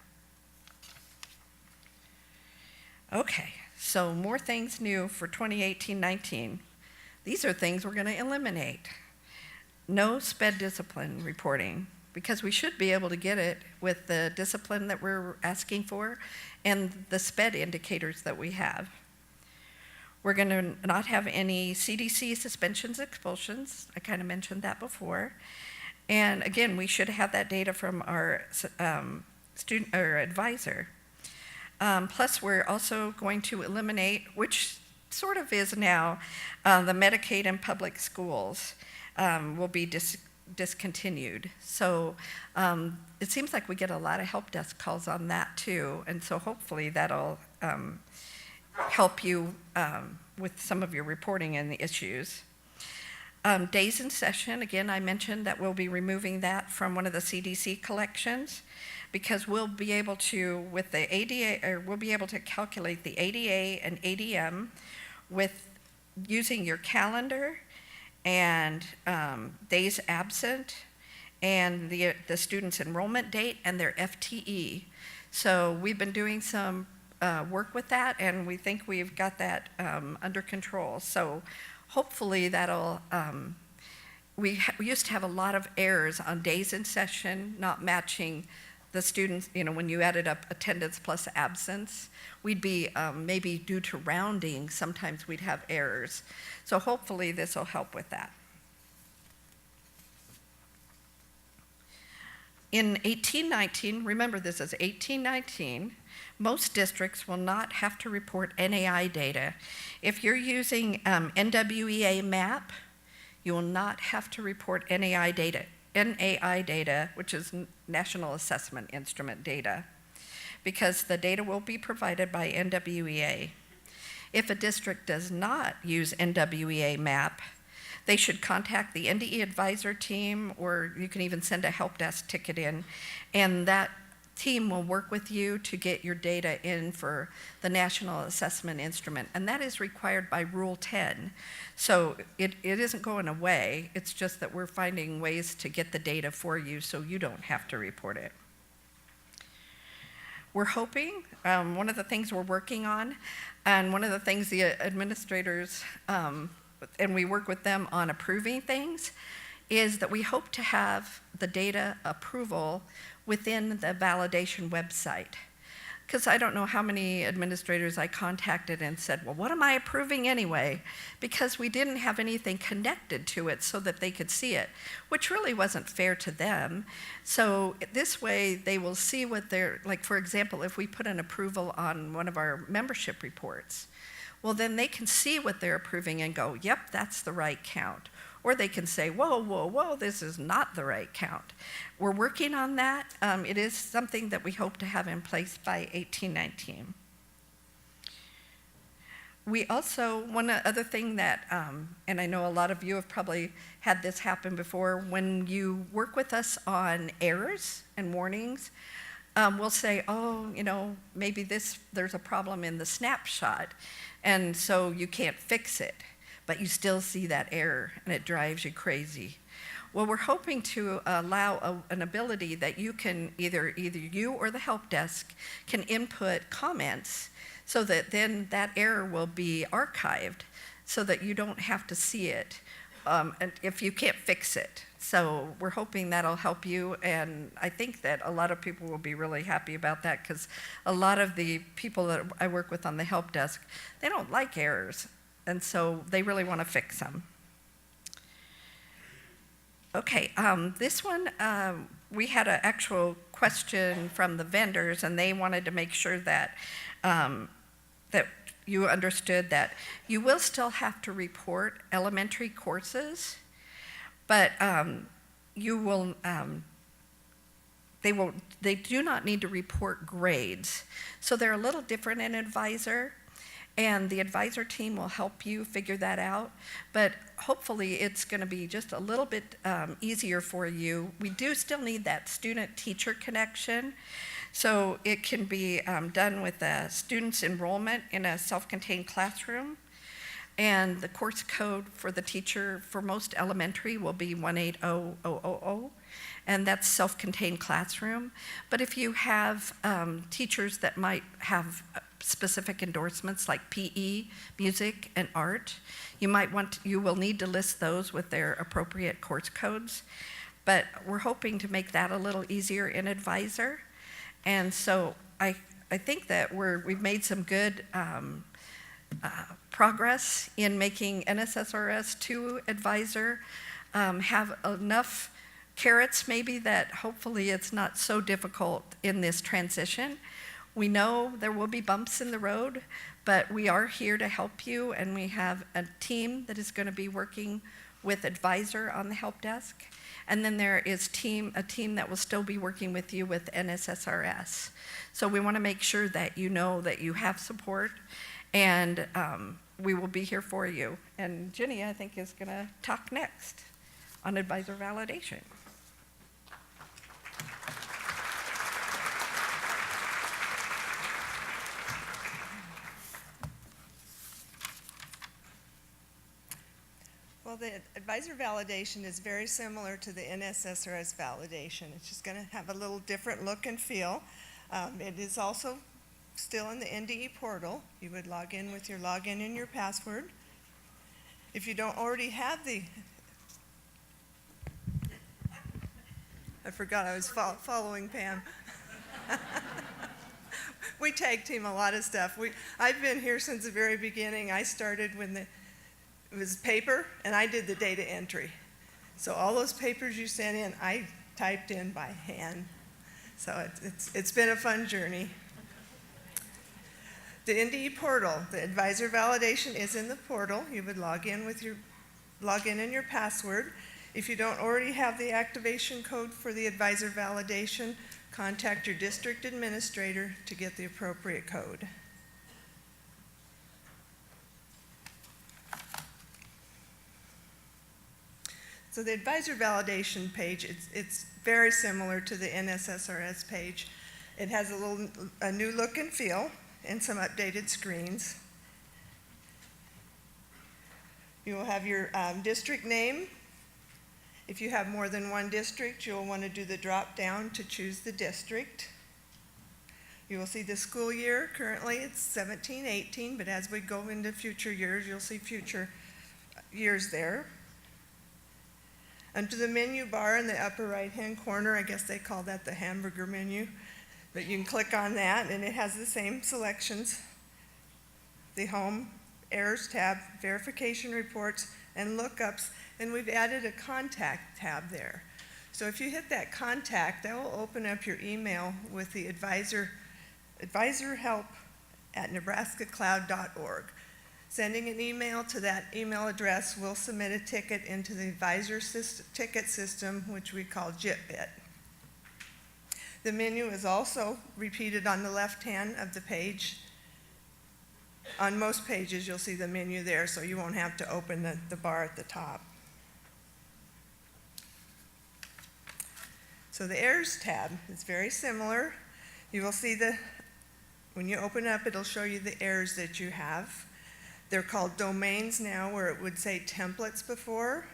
Okay, so more things new for 2018-19. These are things we're going to eliminate. No SPED discipline reporting, because we should be able to get it with the discipline that we're asking for and the SPED indicators that we have. We're going to not have any CDC suspensions, expulsions. I kind of mentioned that before. And again, we should have that data from our student or advisor. Plus, we're also going to eliminate, which sort of is now, the Medicaid in public schools will be discontinued. So it seems like we get a lot of help desk calls on that too, and so hopefully that'll help you with some of your reporting and the issues. Days in session, again, I mentioned that we'll be removing that from one of the CDC collections, because we'll be able to, with the ADA, or we'll be able to calculate the ADA and ADM with using your calendar and days absent and the student's enrollment date and their FTE. So we've been doing some work with that, and we think we've got that under control. So hopefully that'll, we used to have a lot of errors on days in session not matching the students, when you added up attendance plus absence, we'd be maybe due to rounding, sometimes we'd have errors. So hopefully this will help with that. In 18-19, remember this is 18-19, most districts will not have to report NAI data. If you're using NWEA MAP, you will not have to report NAI data, which is National Assessment Instrument data, because the data will be provided by NWEA. If a district does not use NWEA MAP, they should contact the NDE advisor team, or you can even send a help desk ticket in, and that team will work with you to get your data in for the National Assessment Instrument, and that is required by Rule 10. So it isn't going away, it's just that we're finding ways to get the data for you so you don't have to report it. We're hoping, one of the things we're working on, and one of the things the administrators, and we work with them on approving things, is that we hope to have the data approval within the validation website. Because I don't know how many administrators I contacted and said, well, what am I approving anyway? Because we didn't have anything connected to it so that they could see it, which really wasn't fair to them. So this way they will see what they're, like for example, if we put an approval on one of our membership reports, well then they can see what they're approving and go, yep, that's the right count. Or they can say, whoa, whoa, whoa, this is not the right count. We're working on that. It is something that we hope to have in place by 18-19. We also, one other thing that, and I know a lot of you have probably had this happen before, when you work with us on errors and warnings, we'll say, oh, maybe there's a problem in the snapshot, and so you can't fix it, but you still see that error, and it drives you crazy. Well, we're hoping to allow an ability that you can, either you or the help desk can input comments, so that then that error will be archived so that you don't have to see it and if you can't fix it. So we're hoping that'll help you, and I think that a lot of people will be really happy about that, because a lot of the people that I work with on the help desk, they don't like errors, and so they really want to fix them. Okay, this one, we had an actual question from the vendors, and they wanted to make sure that that you understood that you will still have to report elementary courses, but you will, they do not need to report grades. So they're a little different in Advisor, and the Advisor team will help you figure that out. But hopefully it's going to be just a little bit easier for you. We do still need that student-teacher connection. So it can be done with a student's enrollment in a self-contained classroom. And the course code for the teacher for most elementary will be 180000, and that's self-contained classroom. But if you have teachers that might have specific endorsements like PE, music, and art, you will need to list those with their appropriate course codes. But we're hoping to make that a little easier in Advisor. And so I think that we've made some good progress in making NSSRS 2 Advisor have enough carrots maybe that hopefully it's not so difficult in this transition. We know there will be bumps in the road, but we are here to help you, and we have a team that is going to be working with Advisor on the help desk. And then there is a team that will still be working with you with NSSRS. So we want to make sure that you know that you have support, and we will be here for you. And Jenny, I think, is going to talk next on Advisor validation. Well, the advisor validation is very similar to the NSSRS validation. It's just going to have a little different look and feel. It is also still in the NDE portal. You would log in with your login and your password. If you don't already have I forgot I was following Pam. We tag team a lot of stuff. I've been here since the very beginning. I started when it was paper, and I did the data entry. So all those papers you sent in, I typed in by hand. So it's been a fun journey. The NDE portal, the advisor validation is in the portal. You would log in and your password. If you don't already have the activation code for the advisor validation, contact your district administrator to get the appropriate code. So the advisor validation page, it's very similar to the NSSRS page. It has a new look and feel and some updated screens. You will have your district name. If you have more than one district, you'll want to do the drop down to choose the district. You will see the school year. Currently it's 17-18, but as we go into future years, you'll see future years there. Under the menu bar in the upper right-hand corner, I guess they call that the hamburger menu, but you can click on that and it has the same selections. The home, errors tab, verification reports, and lookups, and we've added a contact tab there. So if you hit that contact, that will open up your email with the advisor help at nebraskacloud.org. Sending an email to that email address will submit a ticket into the advisor ticket system, which we call JITBIT. The menu is also repeated on the left hand of the page. On most pages, you'll see the menu there, so you won't have to open the bar at the top. So the errors tab is very similar. You will see when you open up, it'll show you the errors that you have. They're called domains now, where it would say templates before.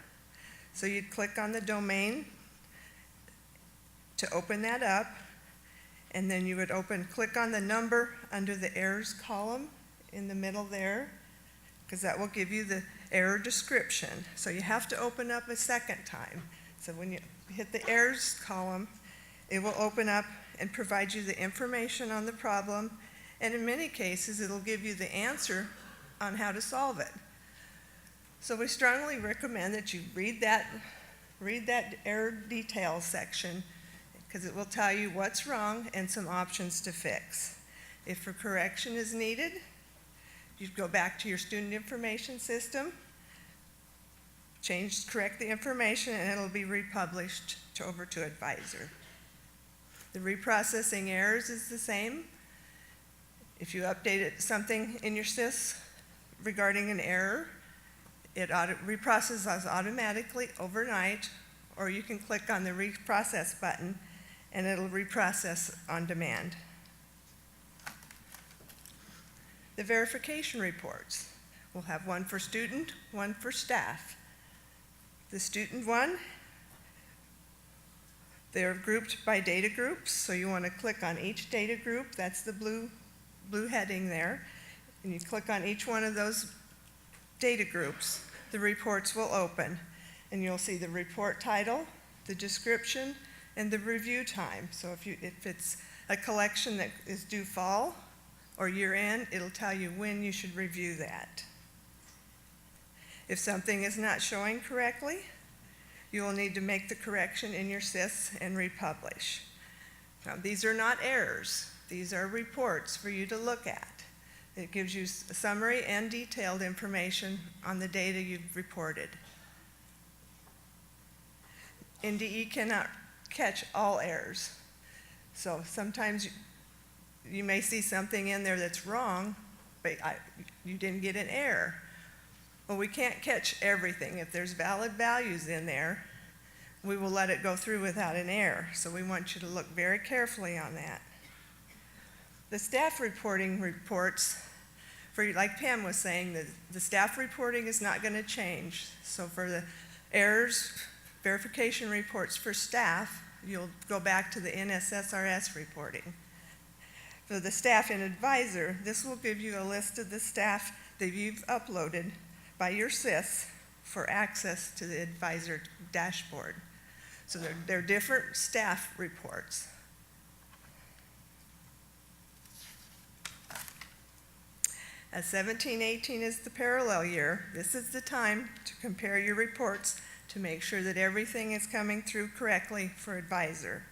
So you'd click on the domain to open that up, and then you would click on the number under the errors column in the middle there, because that will give you the error description. So you have to open up a second time. So when you hit the errors column, it will open up and provide you the information on the problem, and in many cases, it'll give you the answer on how to solve it. So we strongly recommend that you read that error details section, because it will tell you what's wrong and some options to fix. If a correction is needed, you go back to your student information system, correct the information, and it'll be republished over to Advisor. The reprocessing errors is the same. If you updated something in your SIS regarding an error, it reprocesses automatically overnight, or you can click on the reprocess button and it'll reprocess on demand. The verification reports. We'll have one for student, one for staff. The student one, they're grouped by data groups, so you want to click on each data group. That's the blue heading there. And you click on each one of those data groups, the reports will open. And you'll see the report title, the description, and the review time. So if it's a collection that is due fall or year end, it'll tell you when you should review that. If something is not showing correctly, you will need to make the correction in your SIS and republish. Now, these are not errors. These are reports for you to look at. It gives you summary and detailed information on the data you've reported. NDE cannot catch all errors. So sometimes you may see something in there that's wrong, but you didn't get an error. Well, we can't catch everything. If there's valid values in there, we will let it go through without an error. So we want you to look very carefully on that. The staff reporting reports, like Pam was saying, the staff reporting is not going to change. So for the errors, verification reports for staff, you'll go back to the NSSRS reporting. For the staff and Advisor, this will give you a list of the staff that you've uploaded by your SIS for access to the Advisor dashboard. So they're different staff reports. As 17-18 is the parallel year, this is the time to compare your reports to make sure that everything is coming through correctly for Advisor.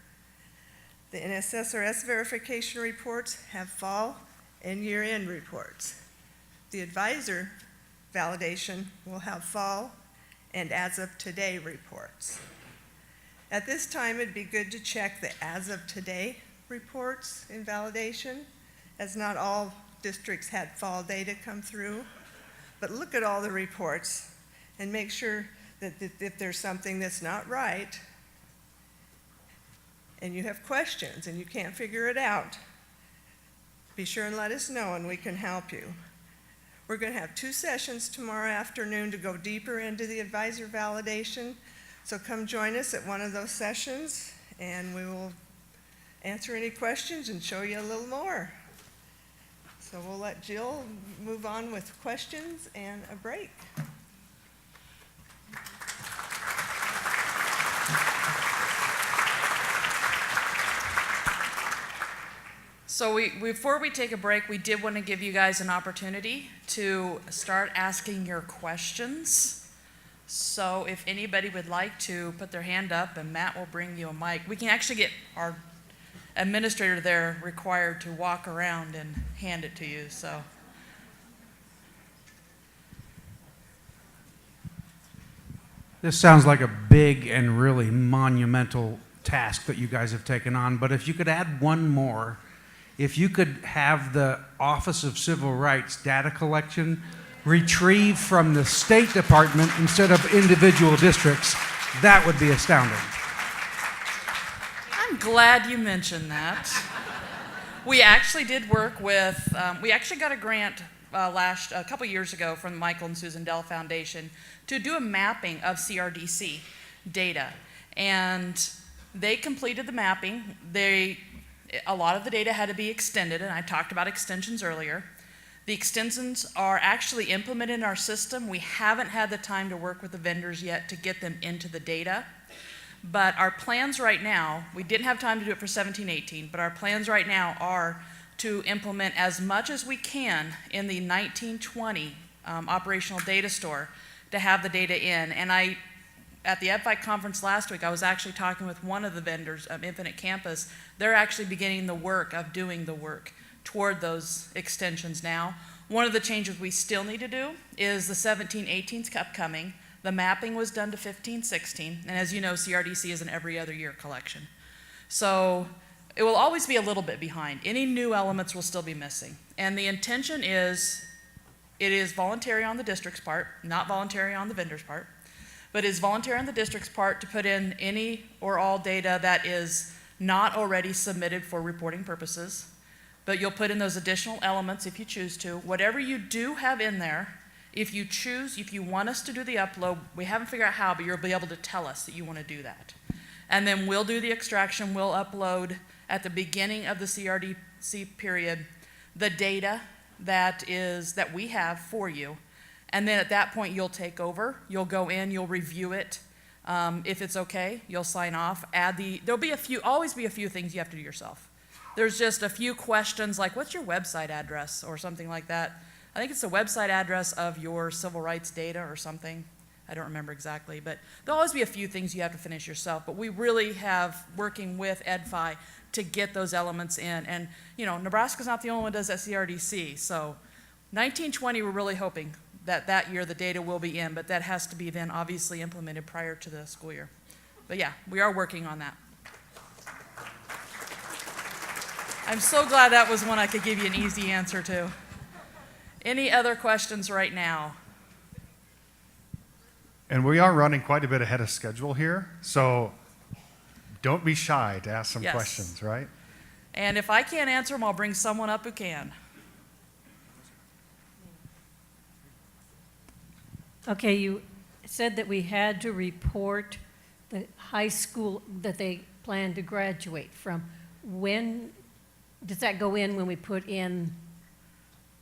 The NSSRS verification reports have fall and year-end reports. The Advisor validation will have fall and as of today reports. At this time, it'd be good to check the as of today reports in validation, as not all districts had fall data come through. But look at all the reports and make sure that if there's something that's not right and you have questions and you can't figure it out, be sure and let us know and we can help you. We're going to have 2 sessions tomorrow afternoon to go deeper into the Advisor validation. So come join us at one of those sessions and we will answer any questions and show you a little more. So we'll let Jill move on with questions and a break. So before we take a break, we did want to give you guys an opportunity to start asking your questions. So if anybody would like to put their hand up, and Matt will bring you a mic. We can actually get our administrator there required to walk around and hand it to you. So. This sounds like a big and really monumental task that you guys have taken on, but if you could add one more, if you could have the Office of Civil Rights data collection retrieved from the State Department instead of individual districts, that would be astounding. I'm glad you mentioned that. We actually did work with, we actually got a grant a couple years ago from the Michael and Susan Dell Foundation to do a mapping of CRDC data. And they completed the mapping. A lot of the data had to be extended, and I talked about extensions earlier. The extensions are actually implemented in our system. We haven't had the time to work with the vendors yet to get them into the data. But our plans right now, we didn't have time to do it for 17-18, but our plans right now are to implement as much as we can in the 1920 operational data store to have the data in. And at the EdFi conference last week, I was actually talking with one of the vendors of Infinite Campus. They're actually beginning the work of doing the work toward those extensions now. One of the changes we still need to do is the 17-18's upcoming. The mapping was done to 15-16, and as you know, CRDC is an every other year collection. So it will always be a little bit behind. Any new elements will still be missing. And the intention is, it is voluntary on the district's part, not voluntary on the vendor's part, but it is voluntary on the district's part to put in any or all data that is not already submitted for reporting purposes. But you'll put in those additional elements if you choose to. Whatever you do have in there, if you want us to do the upload, we haven't figured out how, but you'll be able to tell us that you want to do that. And then we'll do the extraction, we'll upload at the beginning of the CRDC period the data that we have for you. And then at that point, you'll take over, you'll go in, you'll review it. If it's okay, you'll sign off, there'll be always be a few things you have to do yourself. There's just a few questions like, what's your website address or something like that. I think it's the website address of your civil rights data or something. I don't remember exactly, but there'll always be a few things you have to finish yourself. But we really have, working with EdFi, to get those elements in. And, you know, Nebraska's not the only one that does that CRDC. So 1920, we're really hoping that year the data will be in, but that has to be then obviously implemented prior to the school year. But yeah, we are working on that. I'm so glad that was one I could give you an easy answer to. Any other questions right now? And we are running quite a bit ahead of schedule here, so don't be shy to ask some Yes. questions, right? And if I can't answer them, I'll bring someone up who can. Okay, you said that we had to report the high school that they plan to graduate from. When does that go in, when we put in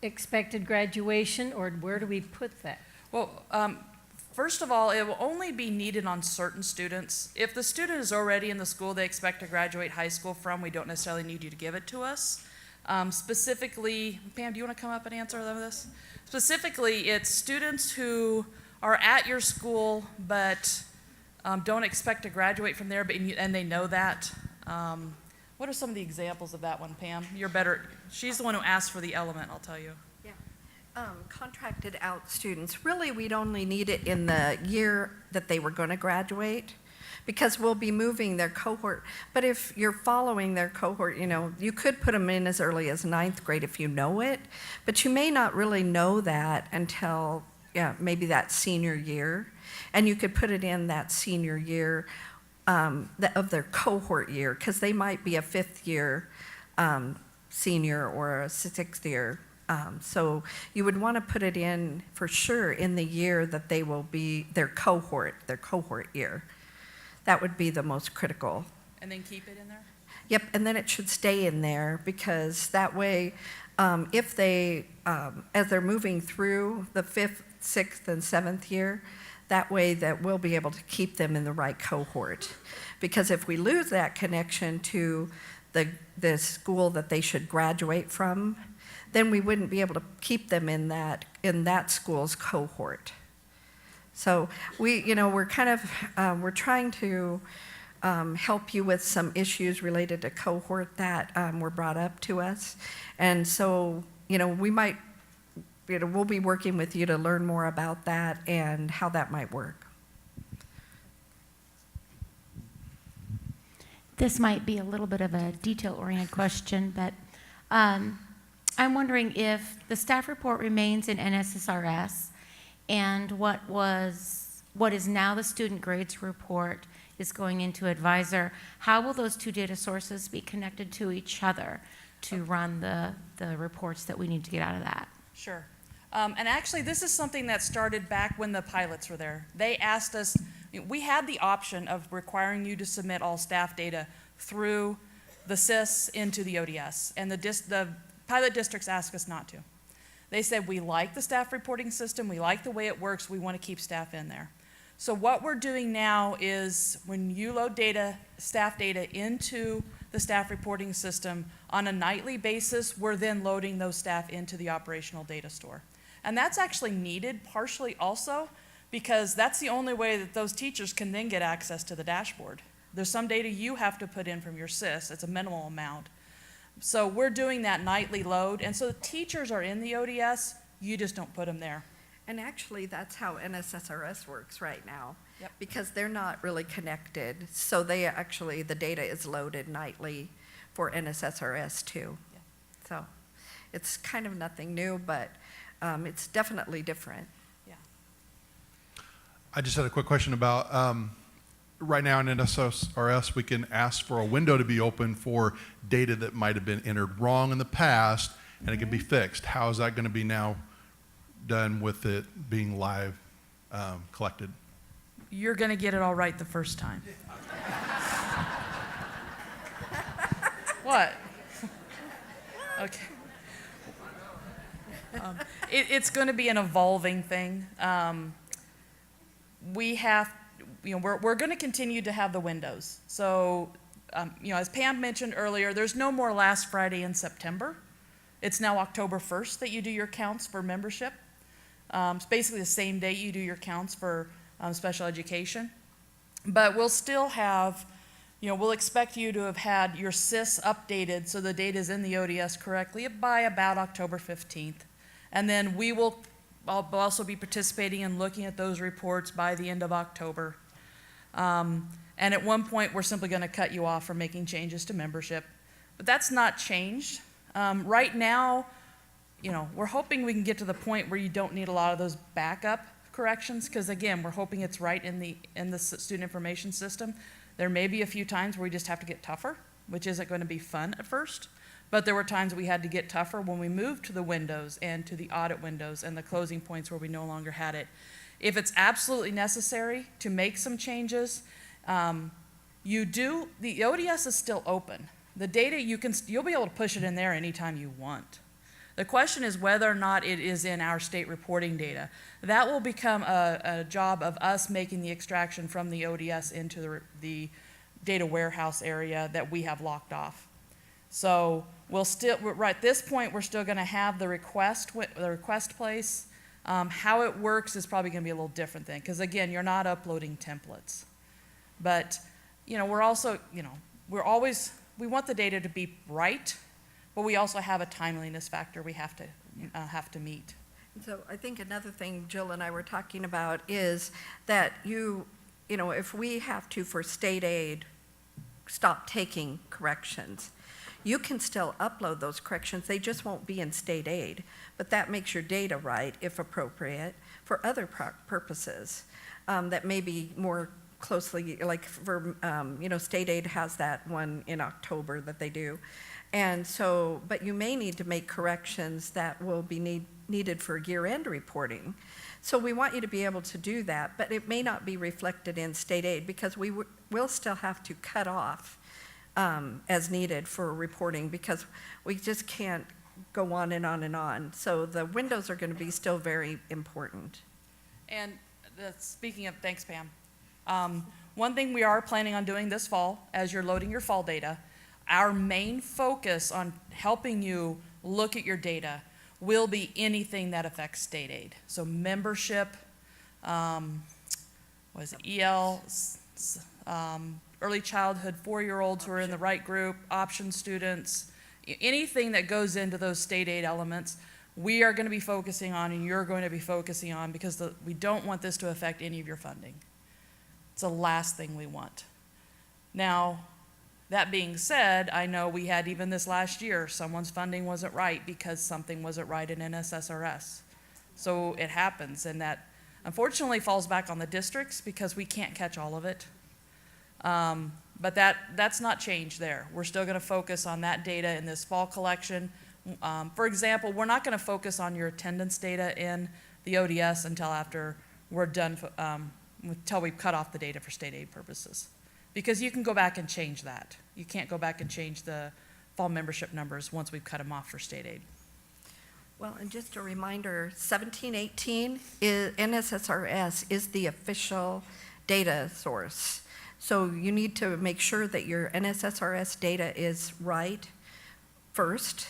expected graduation, or where do we put that? Well, first of all, it will only be needed on certain students. If the student is already in the school they expect to graduate high school from, we don't necessarily need you to give it to us. Specifically, Pam, do you want to come up and answer this? Specifically, it's students who are at your school but don't expect to graduate from there, and they know that. What are some of the examples of that one, Pam? You're better. She's the one who asked for the element, I'll tell you. Contracted out students, really we'd only need it in the year that they were going to graduate, because we'll be moving their cohort. But if you're following their cohort, you know, you could put them in as early as 9th grade if you know it, but you may not really know that until maybe that senior year. And you could put it in that senior year of their cohort year, because they might be a 5th year senior or a 6th year. So you would want to put it in for sure in the year that they will be their cohort year. That would be the most critical. And then keep it in there? Yep, and then it should stay in there, because that way, if they, as they're moving through the 5th, 6th, and 7th year, that way that we'll be able to keep them in the right cohort. Because if we lose that connection to the school that they should graduate from, then we wouldn't be able to keep them in that school's cohort. So we're kind of we're trying to help you with some issues related to cohort that were brought up to us, and so we might we'll be working with you to learn more about that and how that might work. This might be a little bit of a detail-oriented question, but I'm wondering if the staff report remains in NSSRS, and what is now the student grades report is going into Advisor. How will those two data sources be connected to each other to run the reports that we need to get out of that? Sure. And actually, this is something that started back when the pilots were there. They asked us, we had the option of requiring you to submit all staff data through the SIS into the ODS, and the pilot districts asked us not to. They said, we like the staff reporting system, we like the way it works, we want to keep staff in there. So what we're doing now is when you load data, staff data into the staff reporting system on a nightly basis, we're then loading those staff into the operational data store. And that's actually needed partially also because that's the only way that those teachers can then get access to the dashboard. There's some data you have to put in from your SIS, it's a minimal amount. So we're doing that nightly load, and so the teachers are in the ODS, you just don't put them there. And actually, that's how NSSRS works right now. Yep. Because they're not really connected. So they actually, the data is loaded nightly for NSSRS too. Yeah. So it's kind of nothing new, but it's definitely different. Yeah. I just had a quick question about, right now in NSSRS, we can ask for a window to be open for data that might have been entered wrong in the past, and it can be fixed. How is that going to be now done with it being live collected? You're gonna get it all right the first time. What? Okay. It's gonna be an evolving thing. We have, we're gonna continue to have the windows. So, as Pam mentioned earlier, there's no more last Friday in September. It's now October 1st that you do your counts for membership. It's basically the same day you do your counts for special education. But we'll still have, we'll expect you to have had your SIS updated so the data is in the ODS correctly by about October 15th. And then I'll also be participating in looking at those reports by the end of October. And at one point, we're simply going to cut you off from making changes to membership. But that's not changed. Right now, we're hoping we can get to the point where you don't need a lot of those backup corrections, because again, we're hoping it's right in the student information system. There may be a few times where we just have to get tougher, which isn't going to be fun at first, but there were times we had to get tougher when we moved to the windows and to the audit windows and the closing points where we no longer had it. If it's absolutely necessary to make some changes, the ODS is still open. The data, you'll be able to push it in there anytime you want. The question is whether or not it is in our state reporting data. That will become a job of us making the extraction from the ODS into the data warehouse area that we have locked off. So right at this point, we're still going to have the request place. How it works is probably going to be a little different then, because again, you're not uploading templates. But, we're also, we want the data to be right, but we also have a timeliness factor we have to meet. So I think another thing Jill and I were talking about is that if we have to, for state aid, stop taking corrections, you can still upload those corrections. They just won't be in state aid, but that makes your data right, if appropriate, for other purposes that may be more closely, like for, state aid has that one in October that they do. And so, but you may need to make corrections that will be needed for year-end reporting. So we want you to be able to do that, but it may not be reflected in state aid because we will still have to cut off as needed for reporting because we just can't go on and on and on. So the windows are going to be still very important. And speaking of, thanks Pam. One thing we are planning on doing this fall, as you're loading your fall data, our main focus on helping you look at your data will be anything that affects state aid. So membership, EL, early childhood 4-year-olds who are in the right group, option students, anything that goes into those state aid elements, we are going to be focusing on and you're going to be focusing on because we don't want this to affect any of your funding. It's the last thing we want. Now, that being said, I know we had even this last year, someone's funding wasn't right because something wasn't right in NSSRS. So it happens, and that unfortunately falls back on the districts because we can't catch all of it. But that's not changed there. We're still going to focus on that data in this fall collection. For example, we're not going to focus on your attendance data in the ODS until after we're done, until we've cut off the data for state aid purposes. Because you can go back and change that. You can't go back and change the fall membership numbers once we've cut them off for state aid. Well, and just a reminder, 1718 NSSRS is the official data source. So you need to make sure that your NSSRS data is right first.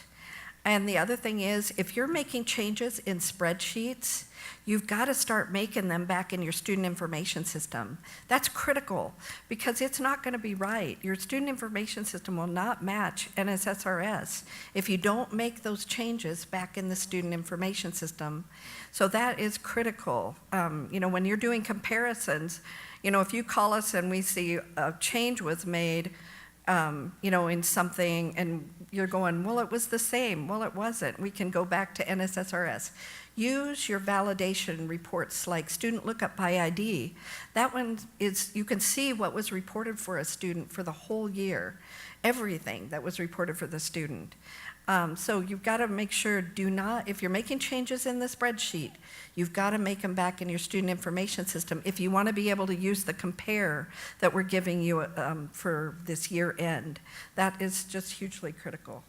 And the other thing is, if you're making changes in spreadsheets, you've got to start making them back in your student information system. That's critical, because it's not going to be right. Your student information system will not match NSSRS if you don't make those changes back in the student information system. So that is critical. When you're doing comparisons, if you call us and we see a change was made, in something, and you're going, well, it was the same. Well, it wasn't. We can go back to NSSRS. Use your validation reports like student lookup by ID. That one is, you can see what was reported for a student for the whole year, everything that was reported for the student. So you've got to make sure, if you're making changes in the spreadsheet, you've got to make them back in your student information system if you want to be able to use the compare that we're giving you for this year end. That is just hugely critical.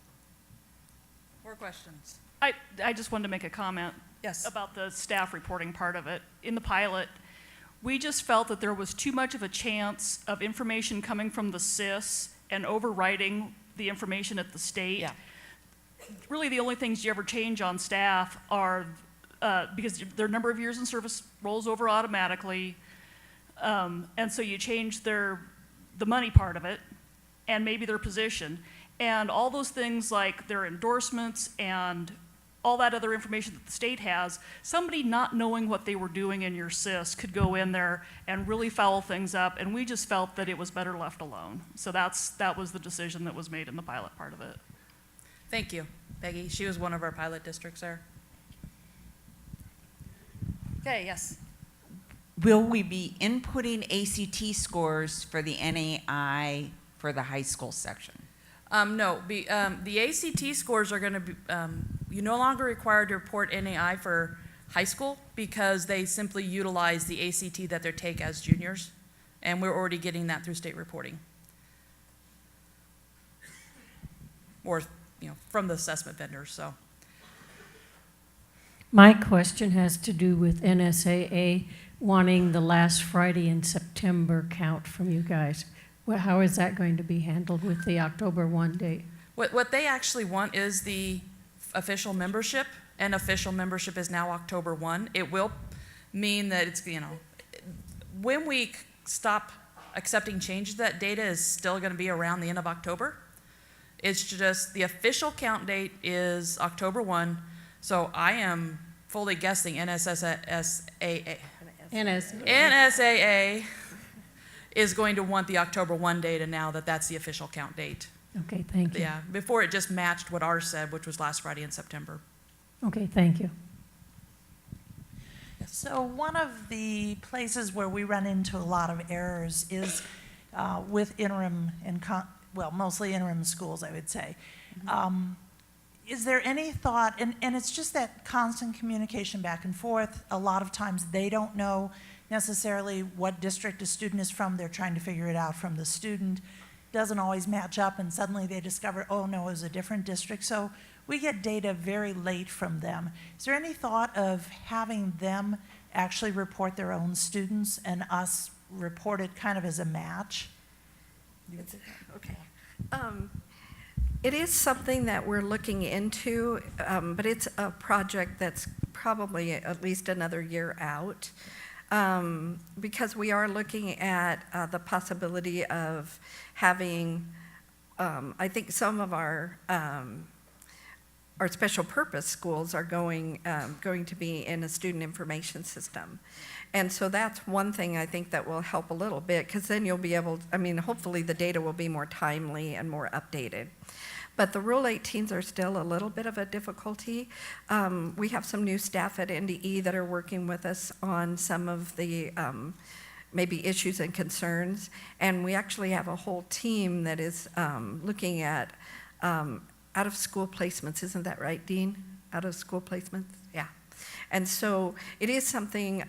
More questions? I just wanted to make a comment. Yes. About the staff reporting part of it. In the pilot, we just felt that there was too much of a chance of information coming from the SIS and overwriting the information at the state. Yeah. Really, the only things you ever change on staff are, because their number of years in service rolls over automatically, and so you change the money part of it, and maybe their position. And all those things like their endorsements and all that other information that the state has, somebody not knowing what they were doing in your SIS could go in there and really foul things up, and we just felt that it was better left alone. So that was the decision that was made in the pilot part of it. Thank you, Peggy. She was one of our pilot districts there. Okay, yes. Will we be inputting ACT scores for the NAI for the high school section? No, the ACT scores are going to be, you're no longer required to report NAI for high school because they simply utilize the ACT that they take as juniors, and we're already getting that through state reporting. Or, from the assessment vendors, so. My question has to do with NSAA wanting the last Friday in September count from you guys. Well, how is that going to be handled with the October 1 date? What they actually want is the official membership, and official membership is now October 1. It will mean that it's, when we stop accepting changes, that data is still going to be around the end of October. It's just the official count date is October 1, so I am fully guessing NSSAA is going to want the October 1 data now that that's the official count date. Okay, thank you. Yeah, before it just matched what ours said, which was last Friday in September. Okay, thank you. So one of the places where we run into a lot of errors is with interim and mostly interim schools, I would say. Is there any thought, and it's just that constant communication back and forth. A lot of times they don't know necessarily what district a student is from. They're trying to figure it out from the student. Doesn't always match up, and suddenly they discover, oh no, it was a different district. So we get data very late from them. Is there any thought of having them actually report their own students and us report it kind of as a match? Okay. It is something that we're looking into, but it's a project that's probably at least another year out, because we are looking at the possibility of having, I think some of our special purpose schools are going to be in a student information system. And so that's one thing I think that will help a little bit, because then you'll be able, hopefully the data will be more timely and more updated. But the Rule 18s are still a little bit of a difficulty. We have some new staff at NDE that are working with us on some of the maybe issues and concerns. And we actually have a whole team that is looking at out-of-school placements. Isn't that right, Dean? Out-of-school placements? Yeah. And so it is something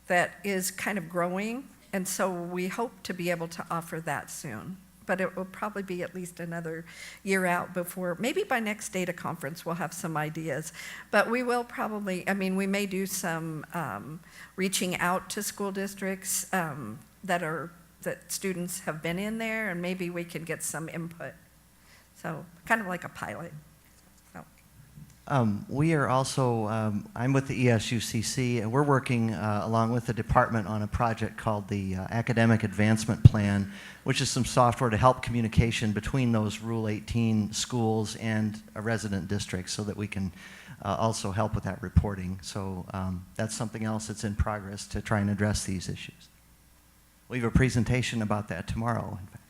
that is kind of growing, and so we hope to be able to offer that soon. But it will probably be at least another year out before, maybe by next data conference, we'll have some ideas. But we will probably, I mean, we may do some reaching out to school districts that students have been in there, and maybe we can get some input. So kind of like a pilot. We are also, I'm with the ESUCC, and we're working along with the department on a project called the Academic Advancement Plan, which is some software to help communication between those Rule 18 schools and a resident district so that we can also help with that reporting. So that's something else that's in progress to try and address these issues. We have a presentation about that tomorrow, in fact.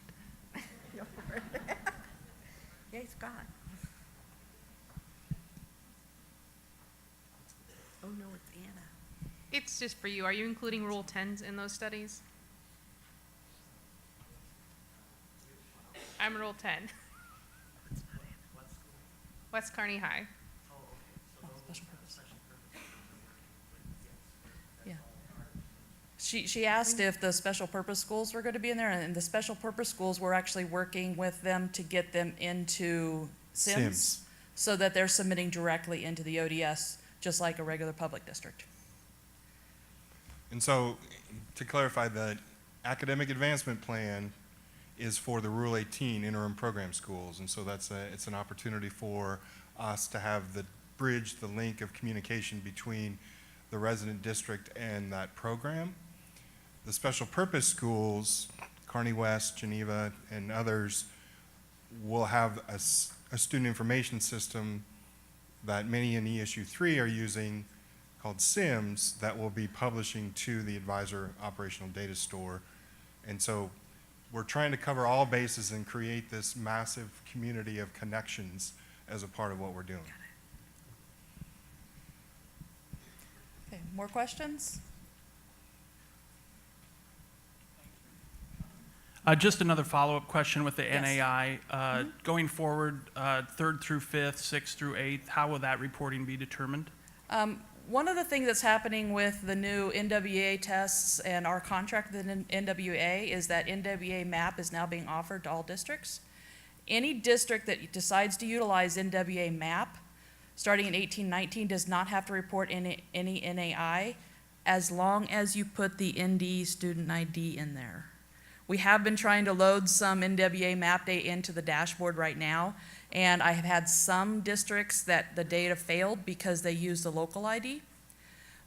Yeah, he's gone. Oh, no, it's Anna. It's just for you. Are you including Rule 10s in those studies? I'm Rule 10. West Kearney High. Yeah. She asked if the special purpose schools were going to be in there, and the special purpose schools, we're actually working with them to get them into SIMS. So that they're submitting directly into the ODS, just like a regular public district. And so, to clarify, the academic advancement plan is for the Rule 18 interim program schools, and so it's an opportunity for us to have the bridge, the link of communication between the resident district and that program. The special purpose schools, Kearney West, Geneva, and others, will have a student information system that many in ESU 3 are using called SIMS that will be publishing to the Advisor Operational Data Store. And so we're trying to cover all bases and create this massive community of connections as a part of what we're doing. Okay, more questions? Just another follow-up question with the Yes. NAI. Going forward, 3rd through 5th, 6th through 8th, how will that reporting be determined? One of the things that's happening with the new NWA tests and our contract with NWA is that NWA MAP is now being offered to all districts. Any district that decides to utilize NWA MAP, starting in 1819, does not have to report any NAI as long as you put the ND student ID in there. We have been trying to load some NWA MAP data into the dashboard right now, and I have had some districts that the data failed because they used the local ID.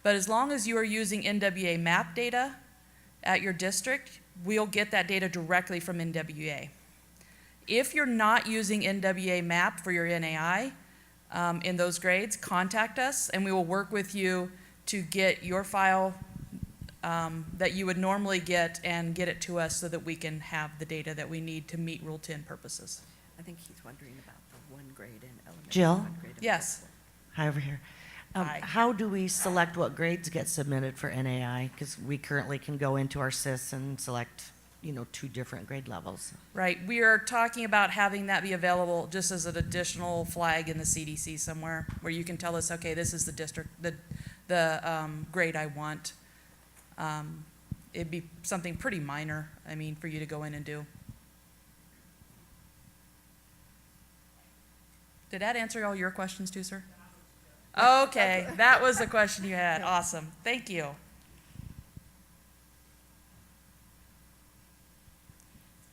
But as long as you are using NWA MAP data at your district, we'll get that data directly from NWA. If you're not using NWA MAP for your NAI in those grades, contact us and we will work with you to get your file that you would normally get and get it to us so that we can have the data that we need to meet Rule 10 purposes. I think he's wondering about the 1 grade in elementary. Jill? 1 grade in Yes. Hi, over here. Hi. How do we select what grades get submitted for NAI? Because we currently can go into our SIS and select, 2 different grade levels. Right, we are talking about having that be available just as an additional flag in the CDC somewhere, where you can tell us, okay, this is the district, the grade I want. It'd be something pretty minor, for you to go in and do. Did that answer all your questions too, sir? Okay, that was the question you had. Awesome, thank you.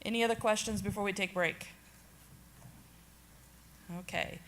Any other questions before we take break? Okay.